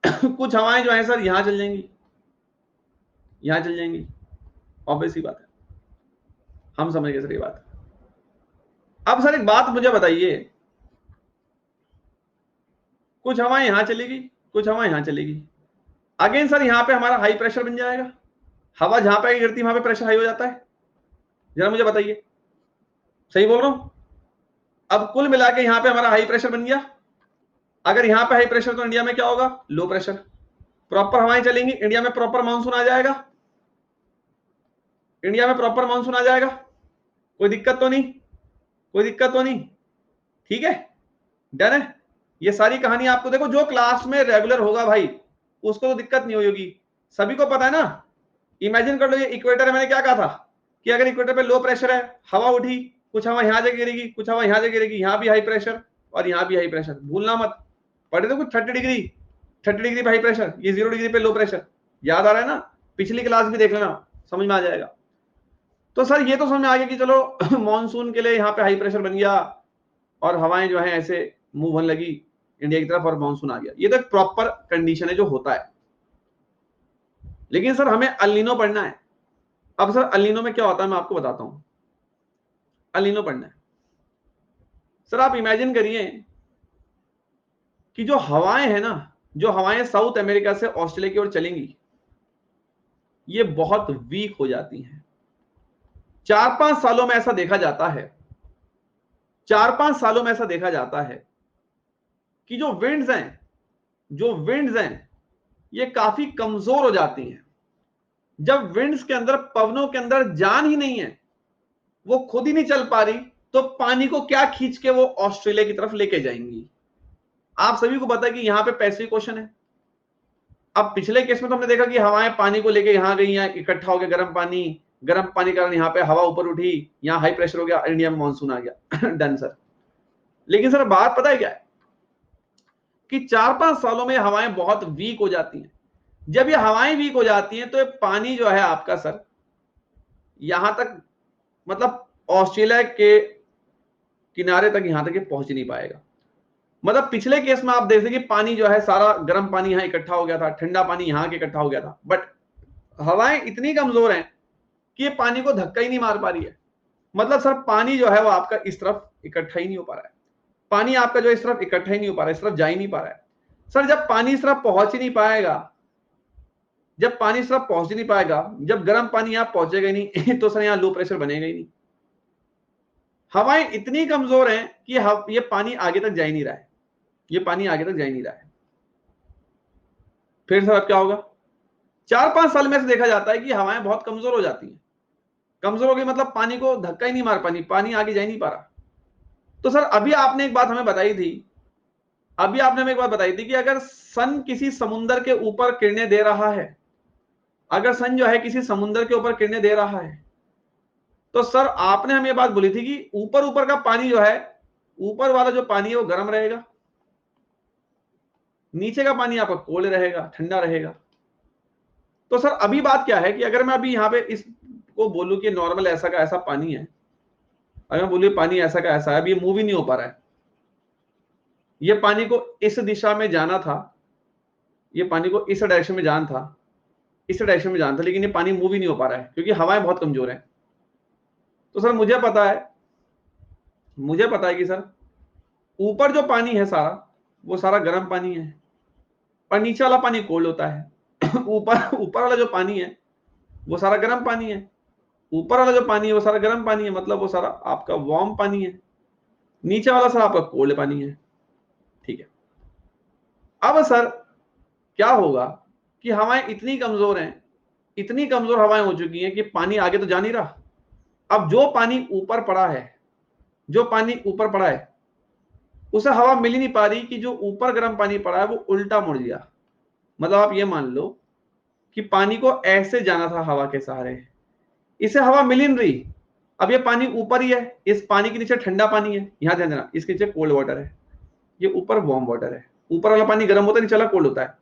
कुछ हवाएं जो है सर यहां चल जाएंगी, यहां चल जाएंगी। ऑब्वियस ही बात है, हम समझ गए सर ये बात। अब सर एक बात मुझे बताइए, कुछ हवाएं यहां चलेगी, कुछ हवा यहां चलेगी, अगेन सर यहां पे हमारा हाई प्रेशर बन जाएगा। हवा जहां पे गिरती है वहां पे प्रेशर हाई हो जाता है, जरा मुझे बताइए सही बोल रहा हूं? अब कुल मिला के यहां पे हमारा हाई प्रेशर बन गया। अगर यहां पे हाई प्रेशर तो इंडिया में क्या होगा, लो प्रेशर। प्रॉपर हवाएं चलेंगी, इंडिया में प्रॉपर मानसून आ जाएगा, इंडिया में प्रॉपर मानसून आ जाएगा। कोई दिक्कत तो नहीं, कोई दिक्कत तो नहीं, ठीक है, डन है। ये सारी कहानी आपको देखो, जो क्लास में रेगुलर होगा भाई उसको तो दिक्कत नहीं होगी, सभी को पता है ना। इमेजिन कर लो ये इक्वेटर है, मैंने क्या कहा था कि अगर इक्वेटर पे लो प्रेशर है, हवा उठी, कुछ हवा यहां जाके गिरेगी, कुछ हवा यहां जाके गिरेगी, यहां भी हाई प्रेशर और यहां भी हाई प्रेशर। भूलना मत, पढ़े तो कुछ 30 डिग्री पे हाई प्रेशर, ये 0 डिग्री पे लो प्रेशर, याद आ रहा है ना? पिछली क्लास भी देख लेना, समझ में आ जाएगा। तो सर ये तो समझ में आ गया कि चलो मॉनसून के लिए यहाँ पे हाई प्रेशर बन गया और हवाएं जो है ऐसे मूव होने लगी इंडिया की तरफ और मानसून आ गया। ये तो एक प्रॉपर कंडीशन है जो होता है। लेकिन सर हमें अल नीनो पढ़ना है। अब सर अल नीनो में क्या होता है मैं आपको बताता हूं। अल नीनो पढ़ना है सर, आप इमेजिन करिए कि जो हवाएं है ना, जो हवाएं साउथ अमेरिका से ऑस्ट्रेलिया की ओर चलेंगी, ये बहुत वीक हो जाती हैं। 4-5 सालों में ऐसा देखा जाता है, 4-5 सालों में ऐसा देखा जाता है कि जो विंड्स हैं, जो विंड्स हैं ये काफी कमजोर हो जाती हैं। जब विंड्स के अंदर, पवनों के अंदर जान ही नहीं है, वो खुद ही नहीं चल पा रही, तो पानी को क्या खींच के वो ऑस्ट्रेलिया की तरफ लेके जाएंगी। आप सभी को पता है कि यहां पे पैसिफिक ओशन है। अब पिछले केस में तो हमने देखा कि हवाएं पानी को लेके यहां गई, यहां इकट्ठा हो गया गर्म पानी के कारण यहां पे हवा ऊपर उठी, यहां हाई प्रेशर हो गया, इंडिया में मानसून आ गया। Done sir. लेकिन सर बात पता है क्या है कि 4-5 सालों में हवाएं बहुत वीक हो जाती हैं। जब ये हवाएं वीक हो जाती हैं तो ये पानी जो है आपका सर यहां तक, मतलब ऑस्ट्रेलिया किनारे तक यहां तक ये पहुंच नहीं पाएगा। मतलब पिछले केस में आप देख सकते कि पानी जो है सारा गर्म पानी यहां इकट्ठा हो गया था, ठंडा पानी यहां के इकट्ठा हो गया था, बट हवाएं इतनी कमजोर हैं कि ये पानी को धक्का ही नहीं मार पा रही है। मतलब सर पानी जो है वो आपका इस तरफ इकट्ठा ही नहीं हो पा रहा है, पानी आपका जो इस तरफ इकट्ठा ही नहीं हो पा रहा है, इस तरफ जा ही नहीं पा रहा है। सर जब पानी इस तरफ पहुंच ही नहीं पाएगा, जब पानी इस तरफ पहुंच ही नहीं पाएगा, जब गर्म पानी यहां पहुंचेगा ही नहीं तो सर यहां लो प्रेशर बनेगा ही नहीं। हवाएं इतनी कमजोर हैं कि ये पानी आगे तक जा ही नहीं रहा है, ये पानी आगे तक जा ही नहीं रहा है। फिर सर अब क्या होगा? 4-5 साल में से देखा जाता है कि हवाएं बहुत कमजोर हो जाती हैं। कमजोर हो गई मतलब पानी को धक्का ही नहीं मार पानी, पानी आगे जा ही नहीं पा रहा। तो सर अभी आपने एक बात हमें बताई थी, अभी आपने हमें एक बात बताई थी कि अगर सन किसी समुद्र के ऊपर किरणें दे रहा है, अगर सन जो है किसी समुद्र के ऊपर किरणें दे रहा है, तो सर आपने हमें बात बोली थी कि ऊपर ऊपर का पानी जो है, ऊपर वाला जो पानी है वो गर्म रहेगा, नीचे का पानी आपका कोल्ड रहेगा, ठंडा रहेगा। तो सर अभी बात क्या है कि अगर मैं अभी यहां पे इसको बोलूं कि नॉर्मल ऐसा का ऐसा पानी है, अगर मैं बोलूं पानी ऐसा का ऐसा है, अभी ये मूव ही नहीं हो पा रहा है, ये पानी को इस दिशा में जाना था, ये पानी को इस डायरेक्शन में जाना था, इस डायरेक्शन में जाना था, लेकिन ये पानी मूव ही नहीं हो पा रहा है क्योंकि हवाएं बहुत कमजोर है। तो सर मुझे पता है कि सर ऊपर जो पानी है सारा वो सारा गर्म पानी है और नीचे वाला पानी कोल्ड होता है। ऊपर वाला जो पानी है वो सारा गर्म पानी है, ऊपर वाला जो पानी है वो सारा गर्म पानी है, मतलब वो सारा आपका वार्म पानी है, नीचे वाला सर आपका कोल्ड पानी है। ठीक है, अब सर क्या होगा कि हवाएं इतनी कमजोर हैं, इतनी कमजोर हवाएं हो चुकी हैं कि पानी आगे तो जा नहीं रहा। अब जो पानी ऊपर पड़ा है, जो पानी ऊपर पड़ा है उसे हवा मिल ही नहीं पा रही कि जो ऊपर गर्म पानी पड़ा है वो उल्टा मुड़ गया। मतलब आप ये मान लो कि पानी को ऐसे जाना था हवा के सहारे, इसे हवा मिल ही नहीं रही। अब ये पानी ऊपर ही है, इस पानी के नीचे ठंडा पानी है, यहां ध्यान देना, इसके नीचे कोल्ड वाटर है, ये ऊपर वार्म वाटर है। ऊपर वाला पानी गर्म होता है, नीचे वाला कोल्ड होता है।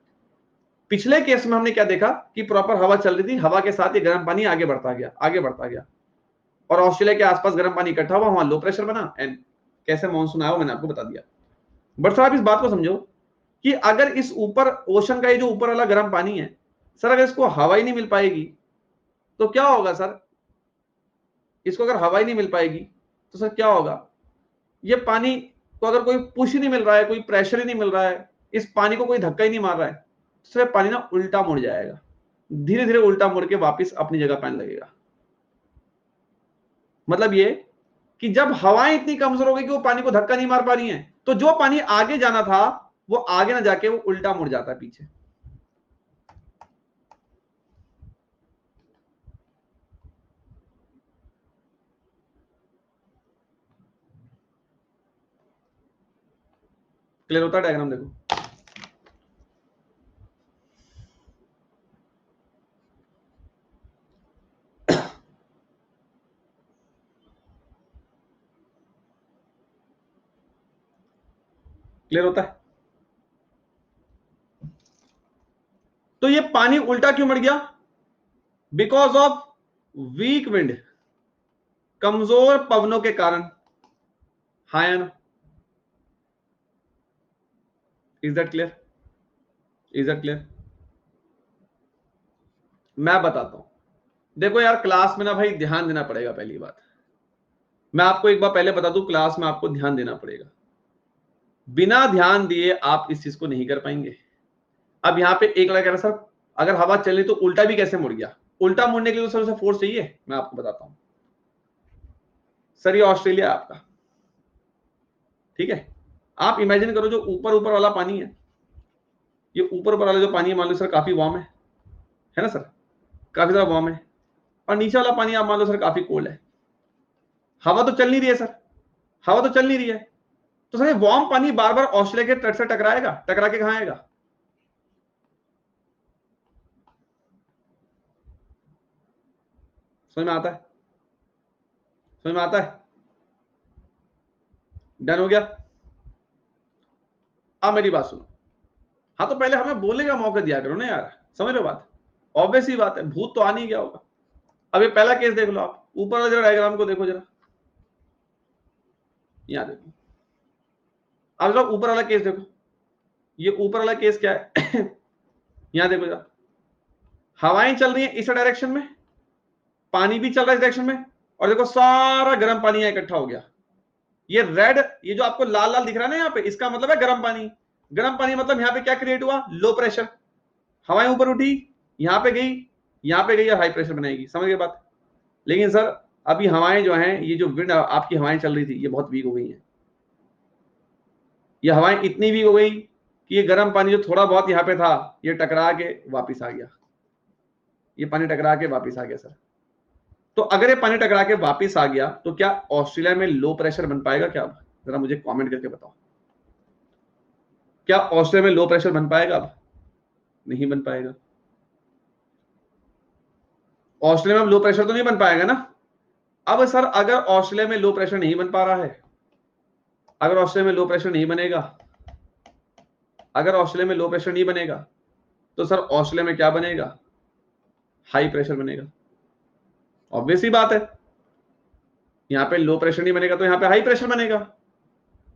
पिछले केस में हमने क्या देखा कि प्रॉपर हवा चल रही थी, हवा के साथ ये गर्म पानी आगे बढ़ता गया, आगे बढ़ता गया, और ऑस्ट्रेलिया के आसपास गर्म पानी इकट्ठा हुआ, वहां लो प्रेशर बना एंड कैसे मानसून आया मैंने आपको बता दिया। बट सर आप इस बात को समझो कि अगर इस ऊपर ओशन का ये जो ऊपर वाला गर्म पानी है सर, अगर इसको हवा ही नहीं मिल पाएगी तो क्या होगा सर? इसको अगर हवा ही नहीं मिल पाएगी तो सर क्या होगा? ये पानी को अगर कोई पुश ही नहीं मिल रहा है, कोई प्रेशर ही नहीं मिल रहा है, इस पानी को कोई धक्का ही नहीं मार रहा है, तो सर पानी ना उल्टा मुड़ जाएगा, धीरे धीरे उल्टा मुड़ के वापस अपनी जगह पर आने लगेगा। मतलब ये कि जब हवाएं इतनी कमजोर हो गई कि वो पानी को धक्का नहीं मार पा रही हैं, तो जो पानी आगे जाना था वो आगे ना जाके वो उल्टा मुड़ जाता है पीछे। क्लियर होता है डायग्राम? देखो क्लियर होता है? तो ये पानी उल्टा क्यों मर गया? बिकॉज ऑफ वीक विंड, कमजोर पवनों के कारण। हाँ या ना? Is that clear? Is that clear? मैं बताता हूं, देखो यार क्लास में ना भाई ध्यान देना पड़ेगा। पहली बात मैं आपको एक बार पहले बता दूं, क्लास में आपको ध्यान देना पड़ेगा, बिना ध्यान दिए आप इस चीज को नहीं कर पाएंगे। अब यहां पे एक लड़का कह रहा सर अगर हवा चल रही तो उल्टा भी कैसे मुड़ गया? उल्टा मुड़ने के लिए तो सर उसे फोर्स चाहिए। मैं आपको बताता हूं सर, ये ऑस्ट्रेलिया आपका, ठीक है, आप इमेजिन करो जो ऊपर ऊपर वाला पानी है, ये ऊपर ऊपर वाला जो पानी है मान लो सर काफी वार्म है ना सर, काफी ज्यादा वार्म है, और नीचे वाला पानी आप मान लो सर काफी कोल्ड है। हवा तो चल नहीं रही है सर, हवा तो चल नहीं रही है, तो सर ये वार्म पानी बार बार ऑस्ट्रेलिया के तट से टकराएगा, टकरा के कहां आएगा? समझ में आता है? समझ में आता है? डन हो गया? अब मेरी बात सुनो। हाँ तो पहले हमें बोलने का मौका दिया करो ना यार, समझ रहे हो बात? ऑब्वियस ही बात है, भूत तो आ नहीं गया होगा। अब ये पहला केस देख लो, आप ऊपर वाले जरा डायग्राम को देखो जरा, यहां देखो, अब जरा ऊपर वाला केस देखो, ये ऊपर वाला केस क्या है यहां देखो जरा, हवाएं चल रही हैं इस डायरेक्शन में, पानी भी चल रहा है इस डायरेक्शन में, और देखो सारा गर्म पानी यहां इकट्ठा हो गया। ये रेड, ये जो आपको लाल लाल दिख रहा है ना यहाँ पे, इसका मतलब है गर्म पानी। गर्म पानी मतलब यहाँ पे क्या क्रिएट हुआ, लो प्रेशर। हवाएं ऊपर उठी, यहाँ पे गई और हाई प्रेशर बनाएगी, समझ गए बात। लेकिन सर अभी हवाएं जो हैं, ये जो विंड आपकी हवाएं चल रही थी, ये बहुत वीक हो गई हैं। ये हवाएं इतनी वीक हो गई कि ये गर्म पानी जो थोड़ा बहुत यहाँ पे था, ये टकरा के वापिस आ गया। ये पानी टकरा के वापिस आ गया सर। तो अगर ये पानी टकरा के वापिस आ गया तो क्या ऑस्ट्रेलिया में लो प्रेशर बन पाएगा क्या? अब जरा मुझे कमेंट करके बताओ, क्या ऑस्ट्रेलिया में लो प्रेशर बन पाएगा? अब नहीं बन पाएगा। ऑस्ट्रेलिया में लो प्रेशर तो नहीं बन पाएगा ना। अब सर अगर ऑस्ट्रेलिया में लो प्रेशर नहीं बन पा रहा है, अगर ऑस्ट्रेलिया में लो प्रेशर नहीं बनेगा, अगर ऑस्ट्रेलिया में लो प्रेशर नहीं बनेगा, तो सर ऑस्ट्रेलिया में क्या बनेगा? हाई प्रेशर बनेगा। ऑब्वियस ही बात है, यहां पे लो प्रेशर नहीं बनेगा तो यहां पे हाई प्रेशर बनेगा।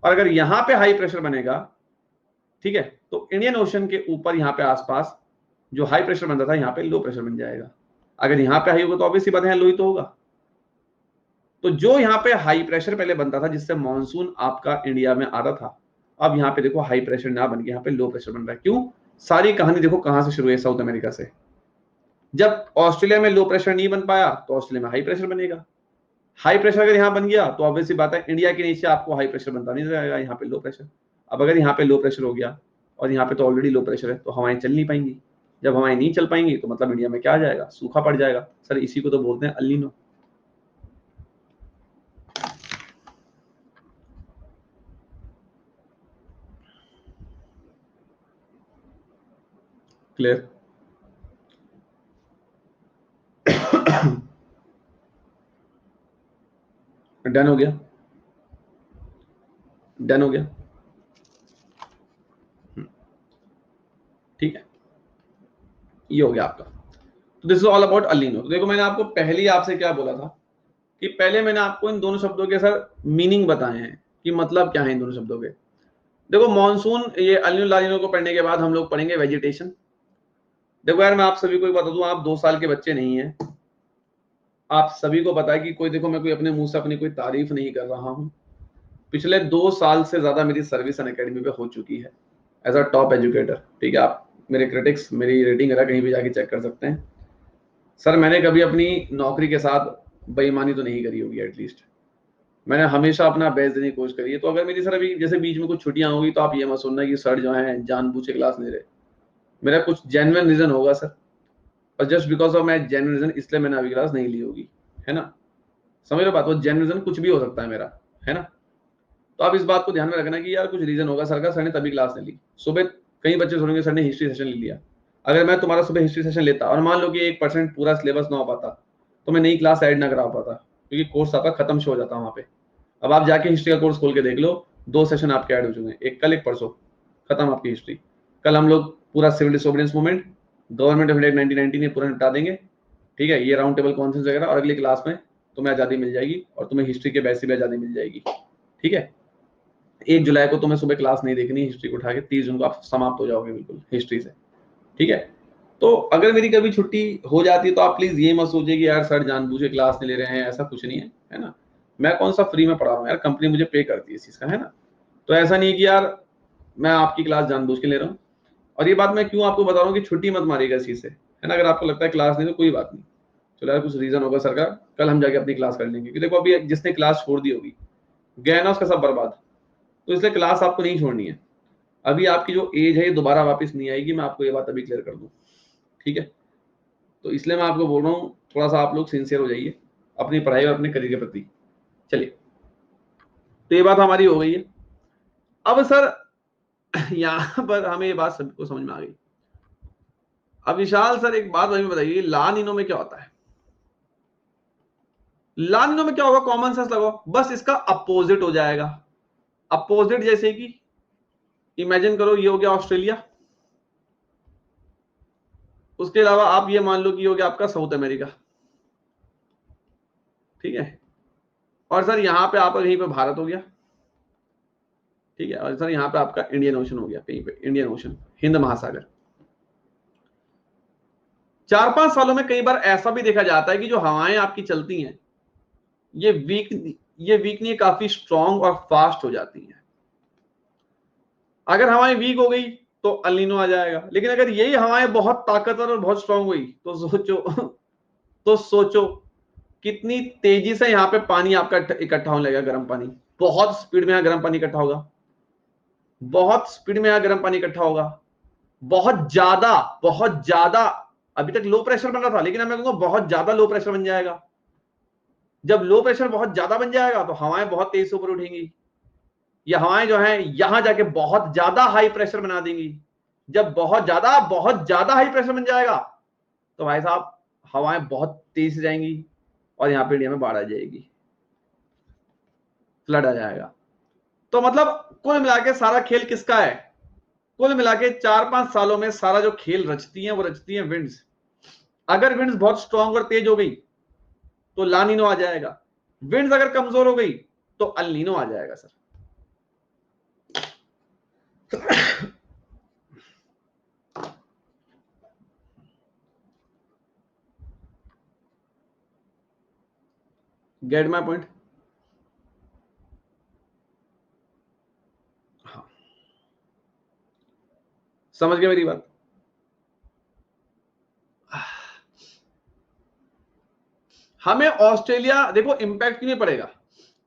और अगर यहां पे हाई प्रेशर बनेगा, ठीक है, तो इंडियन ओशन के ऊपर यहां पे आसपास जो हाई प्रेशर बनता था, यहां पे लो प्रेशर बन जाएगा। अगर यहां पे हाई होगा तो ऑब्वियस ही बात है, लो ही तो होगा। तो जो यहां पे हाई प्रेशर पहले बनता था, जिससे मानसून आपका इंडिया में आता था, अब यहां पे देखो हाई प्रेशर ना बन के यहां पे लो प्रेशर बन रहा है। क्यों? सारी कहानी देखो कहां से शुरू हुई, साउथ अमेरिका से। जब ऑस्ट्रेलिया में लो प्रेशर नहीं बन पाया तो ऑस्ट्रेलिया में हाई प्रेशर बनेगा। हाई प्रेशर अगर यहां बन गया तो ऑब्वियसली बात है, इंडिया के नीचे आपको हाई प्रेशर बनता नहीं रहेगा, यहाँ पे लो प्रेशर। अब अगर यहाँ पे लो प्रेशर हो गया और यहाँ पे तो ऑलरेडी लो प्रेशर है, तो हवाएं चल नहीं पाएंगी। जब हवाएं नहीं चल पाएंगी तो मतलब इंडिया में क्या आ जाएगा? सूखा पड़ जाएगा। सर इसी को तो बोलते हैं अल नीनो। क्लियर? डन हो गया, डन हो गया, ठीक है, ये हो गया आपका। तो this is all about El Nino. तो देखो मैंने आपको पहले ही आपसे क्या बोला था कि पहले मैंने आपको इन दोनों शब्दों के सर मीनिंग बताए हैं कि मतलब क्या है इन दोनों शब्दों के। देखो मॉनसून, ये अल नीनो ला नीनो को पढ़ने के बाद हम लोग पढ़ेंगे वेजिटेशन। देखो यार मैं आप सभी को एक बता दूं, आप 2 साल के बच्चे नहीं हैं। आप सभी को पता है कि कोई, देखो मैं कोई अपने मुंह से अपनी कोई तारीफ नहीं कर रहा हूं। पिछले 2 साल से ज्यादा मेरी सर्विस अनअकैडमी पे हो चुकी है एज अ टॉप एजुकेटर। ठीक है, आप मेरे क्रिटिक्स, मेरी रेटिंग वगैरह कहीं भी जाके चेक कर सकते हैं। सर मैंने कभी अपनी नौकरी के साथ बेईमानी तो नहीं करी होगी, एटलीस्ट मैंने हमेशा अपना बेस्ट देने की कोशिश करी है। तो अगर मेरी सर अभी जैसे बीच में कुछ छुट्टियां होगी तो आप ये मत सुनना कि सर जो है जानबूझ के क्लास नहीं रहे। मेरा कुछ जेन्युइन रीजन होगा सर, और जस्ट बिकॉज ऑफ मैं जेन्युइन रीजन, इसलिए मैंने अभी क्लास नहीं ली होगी, है ना। समझ लो बात, वो जेन्युइन रीजन कुछ भी हो सकता है मेरा, है ना। तो आप इस बात को ध्यान में रखना कि यार कुछ रीजन होगा सर का, सर ने तभी क्लास नहीं ली। सुबह कई बच्चे सुनेंगे सर ने हिस्ट्री सेशन ले लिया। अगर मैं तुम्हारा सुबह हिस्ट्री सेशन लेता और मान लो कि 1% पूरा सिलेबस ना हो पाता, तो मैं नई क्लास ऐड ना करा पाता, क्योंकि कोर्स आपका खत्म हो जाता वहां पे। अब आप जाके हिस्ट्री का कोर्स खोल के देख लो, 2 सेशन आपके ऐड हो चुके हैं, एक कल एक परसों, खत्म आपकी हिस्ट्री। कल हम लोग पूरा civil disobedience movement, government of India 1919 ये पूरा निपटा देंगे। ठीक है, ये राउंड टेबल कॉन्फ्रेंस वगैरह, और अगली क्लास में तुम्हें आज़ादी मिल जाएगी और तुम्हें हिस्ट्री के बेसिस पे आज़ादी मिल जाएगी। ठीक है, 1 जुलाई को तुम्हें सुबह क्लास नहीं देखनी हिस्ट्री को उठा के, 30 जून को आप समाप्त हो जाओगे बिल्कुल हिस्ट्री से। ठीक है, तो अगर मेरी कभी छुट्टी हो जाती है तो आप प्लीज ये मत सोचिए कि यार सर जानबूझ के क्लास नहीं ले रहे हैं, ऐसा कुछ नहीं है ना। मैं कौन सा फ्री में पढ़ा रहा हूँ यार, कंपनी मुझे पे करती है इस चीज का, है ना। तो ऐसा नहीं कि यार मैं आपकी क्लास जानबूझ के ले रहा हूँ। और ये बात मैं क्यों आपको बता रहा हूँ कि छुट्टी मत मारिएगा इस चीज से, है ना। अगर आपको लगता है क्लास नहीं तो कोई बात नहीं, चलो यार कुछ रीजन होगा सर का, कल हम जाके अपनी क्लास कर लेंगे। क्योंकि देखो अभी जिसने क्लास छोड़ दी होगी, गया ना उसका सब बर्बाद। तो इसलिए क्लास आपको नहीं छोड़नी है। अभी आपकी जो एज है ये दोबारा वापस नहीं आएगी, मैं आपको ये बात अभी क्लियर कर दूं। ठीक है, तो इसलिए मैं आपको बोल रहा हूँ थोड़ा सा आप लोग सिंसियर हो जाइए अपनी पढ़ाई और अपने करियर के प्रति। चलिए, तो ये बात हमारी हो गई है। अब सर यहाँ पर हमें ये बात सबको समझ में आ गई। अब विशाल सर एक बात हमें बताइए, ला नीनो में क्या होता है? ला नीनो में क्या होगा? कॉमन सेंस लगाओ, बस इसका अपोजिट हो जाएगा। अपोजिट जैसे कि इमेजिन करो ये हो गया ऑस्ट्रेलिया, उसके अलावा आप ये मान लो कि ये हो गया आपका साउथ अमेरिका। ठीक है, और सर यहां पे आपका कहीं पे भारत हो गया, ठीक है। और सर यहाँ पे आपका इंडियन ओशन हो गया, कहीं पे इंडियन ओशन, हिंद महासागर। 4-5 सालों में कई बार ऐसा भी देखा जाता है कि जो हवाएं आपकी चलती हैं ये वीक नहीं, काफी स्ट्रांग और फास्ट हो जाती हैं। अगर हवाएं वीक हो गई तो अल नीनो आ जाएगा, लेकिन अगर यही हवाएं बहुत ताकतवर और बहुत स्ट्रांग हुई तो सोचो कितनी तेजी से यहाँ पे पानी आपका इकट्ठा होने लगेगा, गर्म पानी। बहुत स्पीड में यहाँ गर्म पानी इकट्ठा होगा, बहुत स्पीड में यहाँ गर्म पानी इकट्ठा होगा, बहुत ज्यादा। अभी तक लो प्रेशर बन रहा था, लेकिन अब मैं कहूंगा बहुत ज्यादा लो प्रेशर बन जाएगा। जब लो प्रेशर बहुत ज्यादा बन जाएगा तो हवाएं बहुत तेज से ऊपर उठेंगी, ये हवाएं जो है यहां जाके बहुत ज्यादा हाई प्रेशर बना देंगी। जब बहुत ज्यादा हाई प्रेशर बन जाएगा तो भाई साहब हवाएं बहुत तेज से जाएंगी और यहाँ पे इंडिया में बाढ़ आ जाएगी, फ्लड आ जाएगा। तो मतलब कुल मिला के सारा खेल किसका है? कुल मिला के 4-5 सालों में सारा जो खेल रचती हैं वो रचती हैं विंड्स। अगर विंड्स बहुत स्ट्रांग और तेज हो गई तो ला नीनो आ जाएगा, विंड्स अगर कमजोर हो गई तो अल नीनो आ जाएगा सर। Gate my point? हाँ, समझ गए मेरी बात? हमें ऑस्ट्रेलिया देखो इंपैक्ट क्यों नहीं पड़ेगा,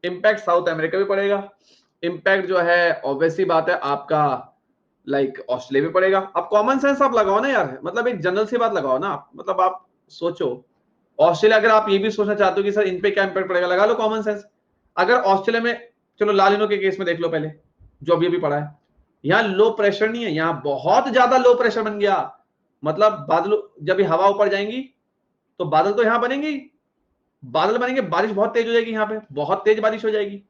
इंपैक्ट साउथ अमेरिका भी पड़ेगा, इंपैक्ट जो है ऑब्वियसली बात है आपका लाइक ऑस्ट्रेलिया भी पड़ेगा। अब कॉमन सेंस आप लगाओ ना यार, मतलब एक जनरल सी बात लगाओ ना, मतलब आप सोचो ऑस्ट्रेलिया, अगर आप ये भी सोचना चाहते हो कि सर इन पे क्या इंपैक्ट पड़ेगा, लगा लो कॉमन सेंस। अगर ऑस्ट्रेलिया में, चलो ला नीनो के केस में देख लो पहले, जो अभी पड़ा है, यहाँ लो प्रेशर नहीं है, यहाँ बहुत ज्यादा लो प्रेशर बन गया। मतलब बादल, जब ये हवा ऊपर जाएंगी तो बादल तो यहाँ बनेंगे, बादल बनेंगे, बारिश बहुत तेज हो जाएगी, यहाँ पे बहुत तेज बारिश हो जाएगी।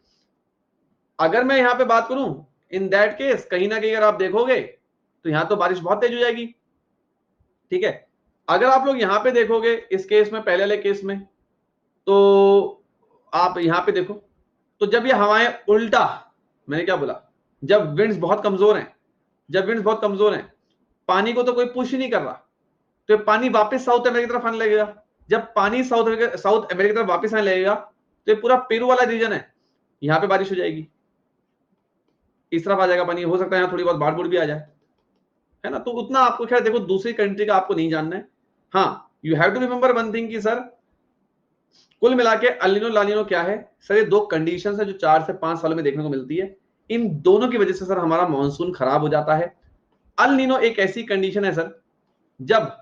अगर मैं यहाँ पे बात करूं इन दैट केस, कहीं ना कहीं अगर आप देखोगे तो यहाँ तो बारिश बहुत तेज हो जाएगी, ठीक है। अगर आप लोग यहाँ पे देखोगे इस केस में, पहले वाले केस में, तो आप यहाँ पे देखो, तो जब ये हवाएं उल्टा, मैंने क्या बोला, जब विंड्स बहुत कमजोर हैं, जब विंड्स बहुत कमजोर हैं, पानी को तो कोई पुश ही नहीं कर रहा, तो पानी वापस साउथ अमेरिका की तरफ आने लगेगा। जब पानी साउथ अमेरिका की तरफ वापस आने लगेगा तो ये पूरा पेरू वाला रीजन है, यहाँ पे बारिश हो जाएगी, इस तरफ आ जाएगा पानी, हो सकता है यहाँ थोड़ी बहुत बाढ़ भी आ जाए, है ना। तो उतना आपको खैर देखो दूसरी कंट्री का आपको नहीं जानना है। हाँ, you have to remember one thing कि सर कुल मिला के अल नीनो ला नीनो क्या है सर, ये दो कंडीशंस है जो 4 से 5 सालों में देखने को मिलती है। इन दोनों की वजह से सर हमारा मॉनसून खराब हो जाता है। अल नीनो एक ऐसी कंडीशन है सर, जब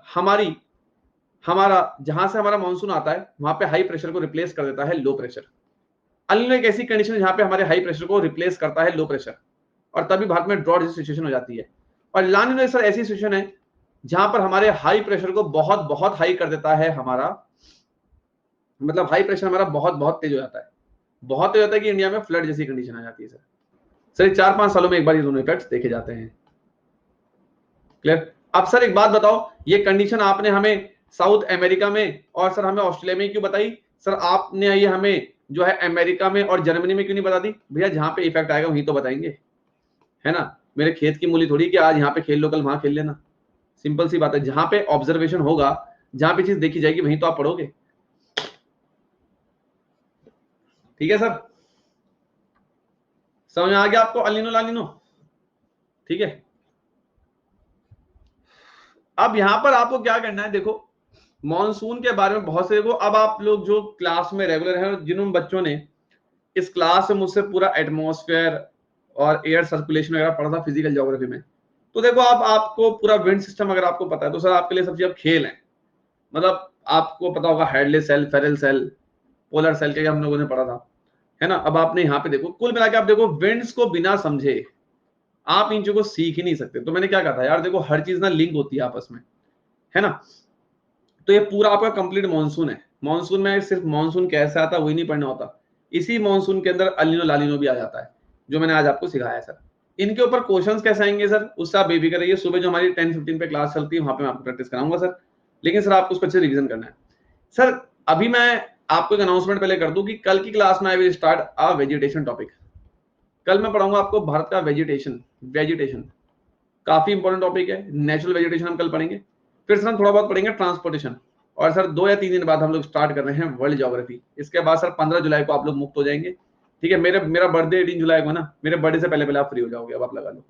हमारा जहां से हमारा मॉनसून आता है वहां पे हाई प्रेशर को रिप्लेस कर देता है लो प्रेशर। अल नीनो एक ऐसी कंडीशन है जहां पे हमारे हाई प्रेशर को रिप्लेस करता है लो प्रेशर, और तभी भारत में ड्रॉट जैसी सिचुएशन हो जाती है। और ला नीनो सर ऐसी सिचुएशन है जहां पर हमारे हाई प्रेशर को बहुत बहुत हाई कर देता है हमारा, मतलब हाई प्रेशर हमारा बहुत बहुत तेज हो जाता है, बहुत तेज होता है कि इंडिया में फ्लड जैसी कंडीशन आ जाती है सर 4-5 सालों में एक बार ये दोनों इफेक्ट्स देखे जाते हैं। क्लियर? अब सर एक बात बताओ, ये कंडीशन आपने हमें साउथ अमेरिका में और सर हमें ऑस्ट्रेलिया में क्यों बताई? सर आपने ये हमें जो है अमेरिका में और जर्मनी में क्यों नहीं बता दी? भैया जहां पे इफेक्ट आएगा वहीं तो बताएंगे, है ना। मेरे खेत की मूली थोड़ी कि आज यहाँ पे खेल लो कल वहां खेल लेना, सिंपल सी बात है, जहां पे ऑब्जर्वेशन होगा, जहां पे चीज देखी जाएगी वहीं तो आप पढ़ोगे, ठीक है सर। समझ में आ गया आपको अल नीनो ला नीनो? ठीक है। अब यहां पर आपको क्या करना है, देखो मॉनसून के बारे में बहुत से, देखो अब आप लोग जो क्लास में रेगुलर हैं, जिन बच्चों ने इस क्लास में मुझसे पूरा एटमॉस्फेयर और एयर सर्कुलेशन वगैरह पढ़ा था फिजिकल ज्योग्राफी में, तो देखो अब आपको पूरा विंड सिस्टम अगर आपको पता है तो सर आपके लिए सब चीज अब खेल है। मतलब आपको पता होगा Hadley cell, Ferrel cell, polar cell के हम लोगों ने पढ़ा था, है ना। अब आपने यहाँ पे देखो, कुल मिला के आप देखो विंड्स को बिना समझे आप इन चीजों को सीख ही नहीं सकते। तो मैंने क्या कहा था यार, देखो हर चीज ना लिंक होती है आपस में, है ना। तो ये पूरा आपका कंप्लीट मानसून है। मानसून में सिर्फ मानसून कैसे आता है वही नहीं पढ़ना होता, इसी मानसून के अंदर अल नीनो ला नीनो भी आ जाता है, जो मैंने आज आपको सिखाया है सर। इनके ऊपर क्वेश्चंस कैसे आएंगे सर, उससे आप बेफिक्र रहिए, सुबह जो हमारी 10-15 पे क्लास चलती है वहां पे मैं आपको प्रैक्टिस कराऊंगा सर। लेकिन सर आपको उसको अच्छे रिवीजन करना है सर। अभी मैं आपको एक अनाउंसमेंट पहले कर दूं कि कल की क्लास में I will start a vegetation topic, कल मैं पढ़ाऊंगा आपको भारत का वेजिटेशन काफी इंपॉर्टेंट टॉपिक है। नेचुरल वेजिटेशन हम कल पढ़ेंगे। फिर सर हम थोड़ा बहुत पढ़ेंगे ट्रांसपोर्टेशन। और सर 2 या 3 दिन बाद हम लोग स्टार्ट कर रहे हैं वर्ल्ड ज्योग्राफी। इसके बाद सर 15 जुलाई को आप लोग मुक्त हो जाएंगे। ठीक है, मेरा बर्थडे 18 जुलाई को ना, मेरे बर्थडे से पहले पहले आप फ्री हो जाओगे, अब आप लगा लो।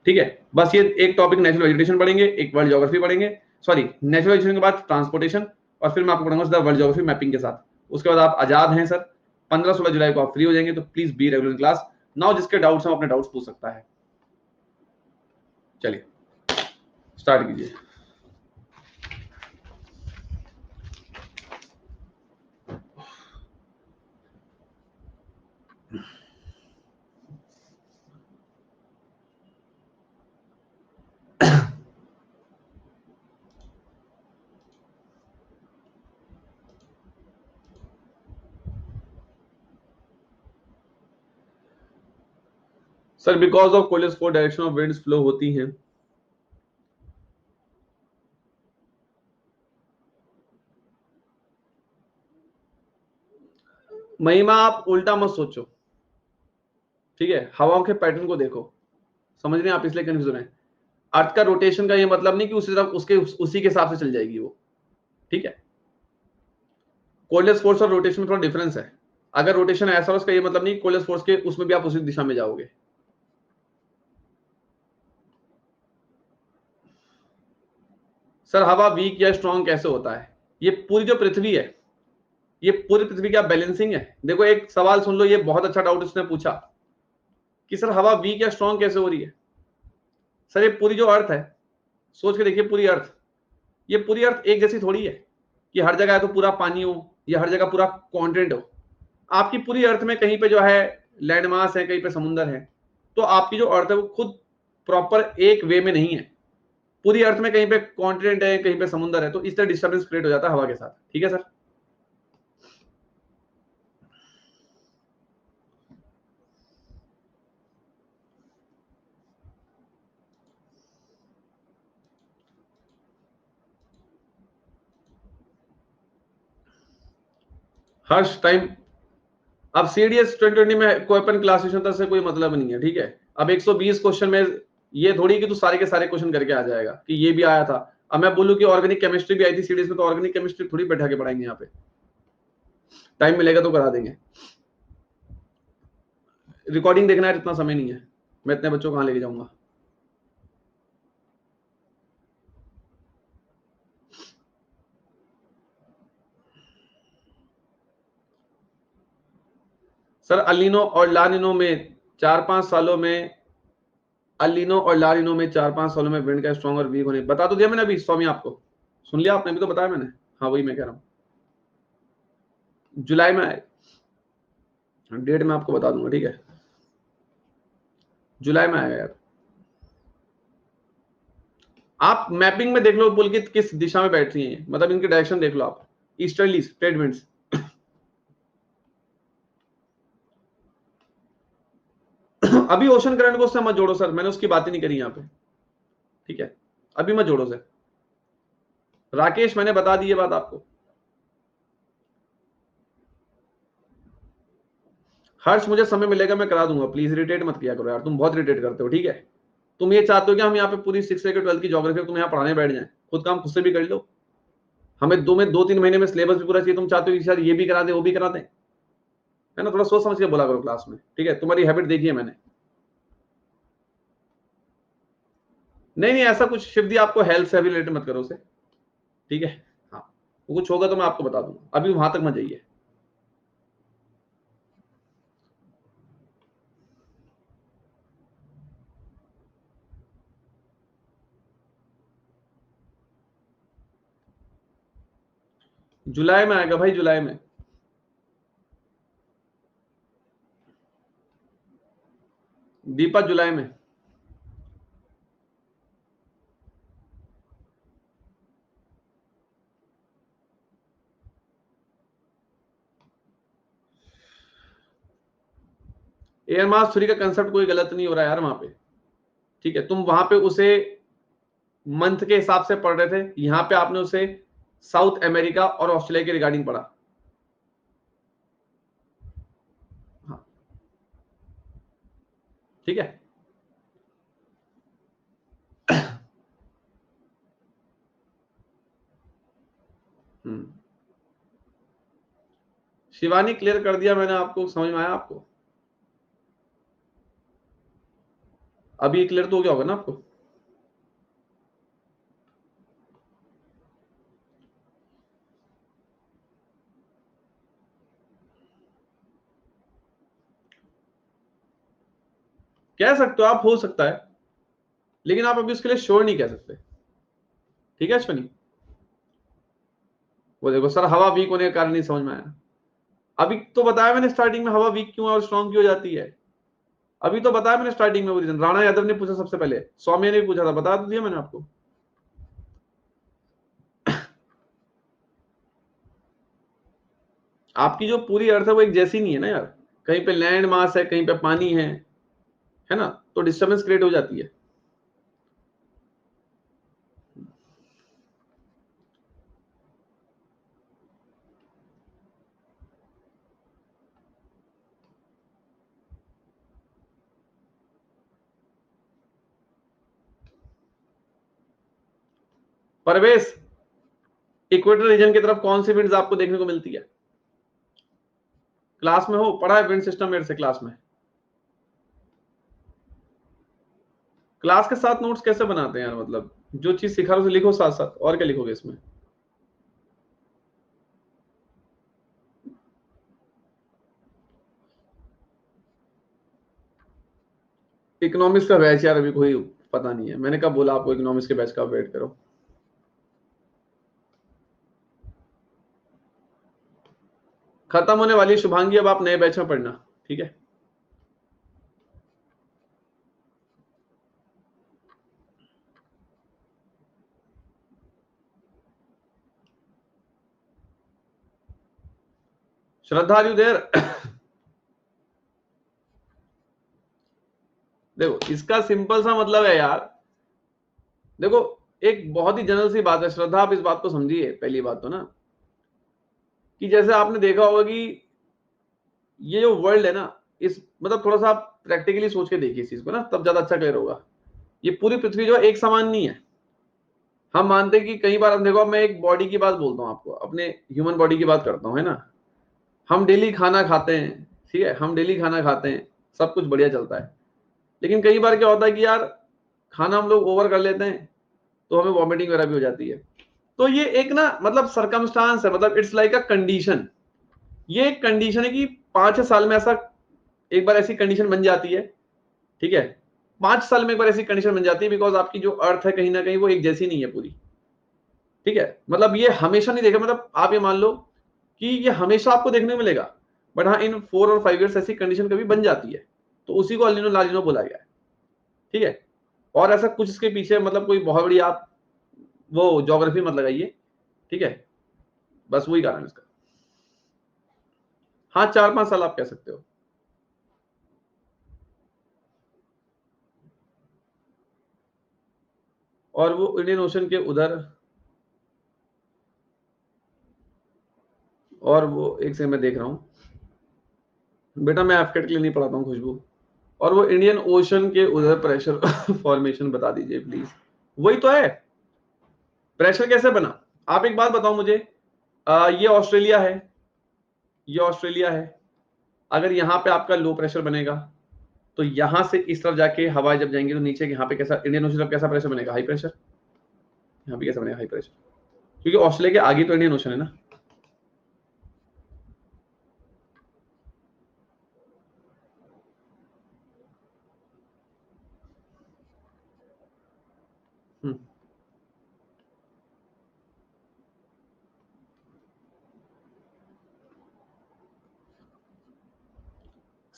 ठीक है, बस ये एक टॉपिक नेचुरल वेजिटेशन पढ़ेंगे, एक वर्ल्ड ज्योग्राफी पढ़ेंगे, सॉरी नेचुरल वेजिटेशन के बाद ट्रांसपोर्टेशन, और फिर मैं आपको पढ़ाऊंगा सीधा वर्ल्ड ज्योग्राफी मैपिंग के साथ। उसके बाद आप आजाद हैं सर। 15-16 जुलाई को आप फ्री हो जाएंगे, तो please be regular class now. जिसके डाउट्स हैं अपने डाउट्स पूछ सकता है। चलिए स्टार्ट कीजिए। Sir because of college 4 direction of winds flow होती हैं। महिमा आप उल्टा मत सोचो, ठीक है, हवाओं के पैटर्न को देखो। समझ रहे हैं आप, इसलिए कंफ्यूजन है। अर्थ का रोटेशन का ये मतलब नहीं कि उसी तरफ उसी के हिसाब से चल जाएगी वो। ठीक है, कोलेज फोर्स और रोटेशन में थोड़ा डिफरेंस है। अगर रोटेशन ऐसा हो, उसका ये मतलब नहीं कोलेज फोर्स के उसमें भी आप उसी दिशा में जाओगे। सर हवा वीक या स्ट्रॉन्ग कैसे होता है? ये पूरी जो पृथ्वी है, ये पूरी पृथ्वी क्या बैलेंसिंग है? देखो एक सवाल सुन लो, ये बहुत अच्छा डाउट उसने पूछा कि सर हवा वीक या स्ट्रॉन्ग कैसे हो रही है। सर ये पूरी जो अर्थ है, सोच के देखिए, पूरी अर्थ, ये पूरी अर्थ एक जैसी थोड़ी है कि हर जगह तो पूरा पानी हो या हर जगह पूरा कॉन्टिनेंट हो। आपकी पूरी अर्थ में कहीं पे जो है लैंड मास है, कहीं पे समुद्र है। तो आपकी जो अर्थ है वो खुद प्रॉपर एक वे में नहीं है। पूरी अर्थ में कहीं पे कॉन्टिनेंट है, कहीं पे समुद्र है, तो इस तरह डिस्टर्बेंस क्रिएट हो जाता है हवा के साथ। ठीक है सर। हर्ष टाइम, अब सीडीएस 2020 में कोई अपन क्लासिफिकेशन से कोई मतलब नहीं है। ठीक है, अब 120 क्वेश्चन में ये थोड़ी कि तू सारे के सारे क्वेश्चन करके आ जाएगा कि ये भी आया था। अब मैं बोलूं कि ऑर्गेनिक केमिस्ट्री भी आई थी सीडीएस में, तो ऑर्गेनिक केमिस्ट्री थोड़ी बैठा के पढ़ाएंगे यहाँ पे। टाइम मिलेगा तो करा देंगे। रिकॉर्डिंग देखना है, इतना समय नहीं है, मैं इतने बच्चों को कहाँ लेके जाऊंगा। सर अलिनो और लानिनो में 4-5 सालों में, अलिनो और लानिनो में 4-5 सालों में विंड का स्ट्रॉन्ग और वीक होने बता तो दिया मैंने अभी स्वामी आपको। सुन लिया आपने भी तो बताया मैंने। हाँ वही मैं कह रहा हूँ, जुलाई में आए, डेट में आपको बता दूंगा। ठीक है, जुलाई में आएगा यार। आप मैपिंग में देख लो बोल के किस दिशा में बैठ रही हैं, मतलब इनके डायरेक्शन देख लो आप। Easterly trade winds. अभी ओशन करंट को उससे मत जोड़ो सर, मैंने उसकी बात ही नहीं करी यहाँ पे। ठीक है, अभी मत जोड़ो सर। राकेश मैंने बता दी ये बात आपको। हर्ष मुझे समय मिलेगा मैं करा दूंगा, प्लीज इरिटेट मत किया करो यार, तुम बहुत इरिटेट करते हो। ठीक है, तुम ये चाहते हो कि हम यहाँ पे पूरी 6 से 12 की ज्योग्राफी तुम यहाँ पढ़ाने बैठ जाए, खुद काम खुद से भी कर लो। हमें 2-3 महीने में सिलेबस भी पूरा चाहिए, तुम चाहते हो कि सर ये भी करा दे वो भी करा दे, है ना? थोड़ा सोच समझ के बोला करो क्लास में। ठीक है, तुम्हारी हैबिट देखी है मैंने। नहीं नहीं, ऐसा कुछ शिवदी आपको हेल्थ से भी रिलेटेड मत करो उसे। ठीक है, हाँ वो कुछ होगा तो मैं आपको बता दूंगा, अभी वहां तक मत जाइए। जुलाई में आएगा भाई, जुलाई में। दीपा जुलाई में। एयर मास थ्योरी का कंसेप्ट कोई गलत नहीं हो रहा है यार वहां पे। ठीक है, तुम वहां पे उसे मंथ के हिसाब से पढ़ रहे थे, यहां पे आपने उसे साउथ अमेरिका और ऑस्ट्रेलिया के रिगार्डिंग पढ़ा। हाँ ठीक है। शिवानी क्लियर कर दिया मैंने आपको, समझ में आया आपको? अभी क्लियर तो हो गया होगा ना आपको? कह सकते हो आप, हो सकता है, लेकिन आप अभी उसके लिए श्योर नहीं कह सकते। ठीक है अश्विनी? वो देखो सर, हवा वीक होने का कारण नहीं समझ में आया। अभी तो बताया मैंने स्टार्टिंग में हवा वीक क्यों है और स्ट्रॉन्ग क्यों हो जाती है। अभी तो बताया मैंने स्टार्टिंग में वो रीजन। राणा यादव ने पूछा सबसे पहले, सौम्य ने भी पूछा था, बता तो दिया मैंने आपको। आपकी जो पूरी अर्थ है वो एक जैसी नहीं है ना यार, कहीं पे लैंड मास है, कहीं पे पानी है ना, तो डिस्टर्बेंस क्रिएट हो जाती है। परवेश, इक्वेटर रीजन की तरफ कौन सी विंड्स आपको देखने को मिलती है? क्लास में हो, पढ़ा है विंड सिस्टम मेरे से क्लास में? क्लास के साथ नोट्स कैसे बनाते हैं यार, मतलब जो चीज सिखा रहे हो उसे लिखो साथ साथ, और क्या लिखोगे इसमें? इकोनॉमिक्स का बैच यार अभी कोई पता नहीं है, मैंने कब बोला आपको इकोनॉमिक्स के बैच का वेट करो। खत्म होने वाली शुभांगी, अब आप नए बैच में पढ़ना, ठीक है? श्रद्धा आर यू देयर? देखो इसका सिंपल सा मतलब है यार, देखो एक बहुत ही जनरल सी बात है श्रद्धा, आप इस बात को समझिए। पहली बात तो ना, कि जैसे आपने देखा होगा कि ये जो वर्ल्ड है ना, इस मतलब थोड़ा सा आप प्रैक्टिकली सोच के देखिए इस चीज को ना, तब ज्यादा अच्छा क्लियर होगा। ये पूरी पृथ्वी जो है एक समान नहीं है। हम मानते हैं कि कई बार, हम देखो मैं एक बॉडी की बात बोलता हूँ आपको, अपने ह्यूमन बॉडी की बात करता हूँ, है ना। हम डेली खाना खाते हैं, ठीक है, हम डेली खाना खाते हैं, सब कुछ बढ़िया चलता है। लेकिन कई बार क्या होता है कि यार खाना हम लोग ओवर कर लेते हैं, तो हमें वॉमिटिंग वगैरह भी हो जाती है। तो ये एक ना मतलब सरकमस्टांस है, मतलब इट्स लाइक अ कंडीशन। ये एक कंडीशन है कि 5-6 साल में ऐसा एक बार ऐसी कंडीशन बन जाती है, ठीक है। 5 साल में एक बार ऐसी कंडीशन बन जाती है, बिकॉज आपकी जो अर्थ है कहीं ना कहीं वो एक जैसी नहीं है पूरी, ठीक है। मतलब ये हमेशा नहीं देखा, मतलब आप ये मान लो कि ये हमेशा आपको देखने को मिलेगा, बट हाँ इन 4 और 5 ईयर्स ऐसी कंडीशन कभी बन जाती है, तो उसी को अलिनो लालिनो बोला गया है, ठीक है। और ऐसा कुछ इसके पीछे मतलब कोई बहुत बड़ी आप वो ज्योग्राफी मत लगाइए, ठीक है, बस वही कारण है इसका। हाँ 4-5 साल आप कह सकते हो। और वो इंडियन ओशन के उधर, और वो एक से मैं देख रहा हूँ बेटा, मैं एफकेट के लिए नहीं पढ़ाता हूँ खुशबू। और वो इंडियन ओशन के उधर प्रेशर फॉर्मेशन बता दीजिए प्लीज। वही तो है, प्रेशर कैसे बना? आप एक बात बताओ मुझे, ये ऑस्ट्रेलिया है, ये ऑस्ट्रेलिया है। अगर यहाँ पे आपका लो प्रेशर बनेगा, तो यहां से इस तरफ जाके हवा जब जाएंगी तो नीचे यहाँ पे कैसा इंडियन ओशन, कैसा प्रेशर बनेगा? High pressure. यहाँ पे कैसा बनेगा? हाई प्रेशर, क्योंकि ऑस्ट्रेलिया के आगे तो इंडियन ओशन है ना।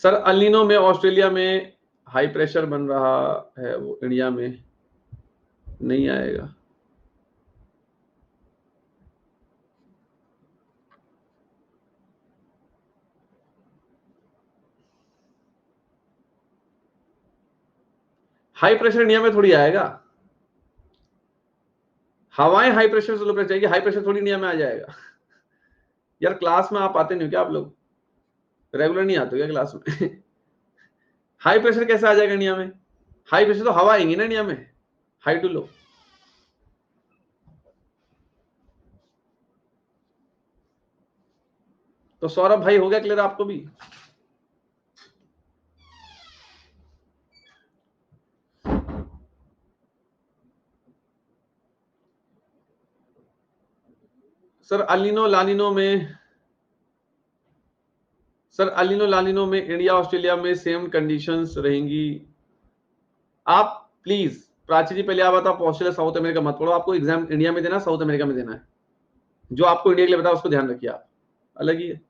सर अलिनो में ऑस्ट्रेलिया में हाई प्रेशर बन रहा है, वो इंडिया में नहीं आएगा। हाई प्रेशर इंडिया में थोड़ी आएगा, हवाएं हाई प्रेशर से लो प्रेशर जाएगी, हाई प्रेशर थोड़ी इंडिया में आ जाएगा। यार क्लास में आप आते नहीं हो क्या? आप लोग रेगुलर नहीं आते हो क्या क्लास में? हाई प्रेशर कैसे आ जाएगा इंडिया में? हाई प्रेशर तो हवा आएंगी ना इंडिया में, हाई टू लो। तो सौरभ भाई हो गया क्लियर आपको भी? सर अलिनो लानिनो में, सर अलिनो लानिनो में इंडिया ऑस्ट्रेलिया में सेम कंडीशंस रहेंगी। आप प्लीज प्राची जी पहले आप बताओ, ऑस्ट्रेलिया साउथ अमेरिका मत पढ़ो, आपको एग्जाम इंडिया में देना, साउथ अमेरिका में देना है। जो आपको इंडिया के लिए बताओ उसको ध्यान रखिए आप, अलग ही है।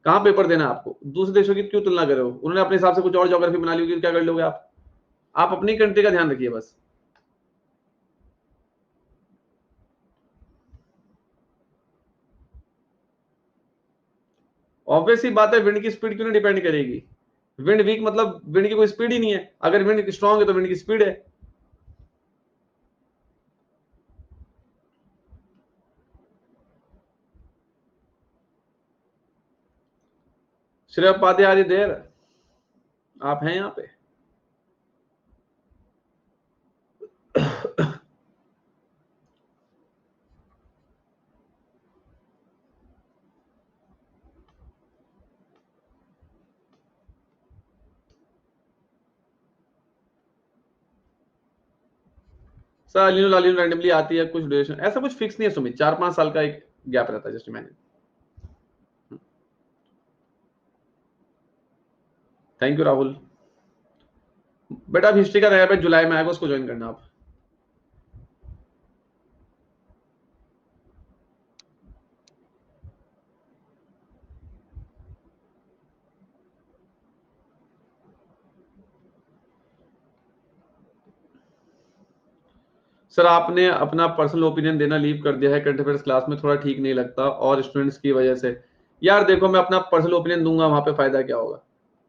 कहाँ पेपर देना है आपको? दूसरे देशों की क्यों तुलना कर रहे हो? उन्होंने अपने हिसाब से कुछ और ज्योग्राफी बना ली होगी, क्या कर लोगे आप अपनी कंट्री का ध्यान रखिए बस। ऑब्वियस ही बात है, विंड की स्पीड क्यों नहीं डिपेंड करेगी? विंड वीक मतलब विंड की कोई स्पीड ही नहीं है, अगर विंड स्ट्रांग है तो विंड की स्पीड है। श्रेय उपाध्याय देर, आप हैं यहाँ पे? सर अलिनो लालिनो रैंडमली आती है, कुछ ड्यूरेशन ऐसा कुछ फिक्स नहीं है सुमित, 4-5 साल का एक गैप रहता है जस्ट मैंने। Thank you Rahul. बेटा अब हिस्ट्री का नया बैच जुलाई में आएगा, उसको ज्वाइन करना आप। सर आपने अपना पर्सनल ओपिनियन देना लीव कर दिया है, करंट अफेयर्स क्लास में थोड़ा ठीक नहीं लगता और स्टूडेंट्स की वजह से। यार देखो मैं अपना पर्सनल ओपिनियन दूंगा, वहां पे फायदा क्या होगा?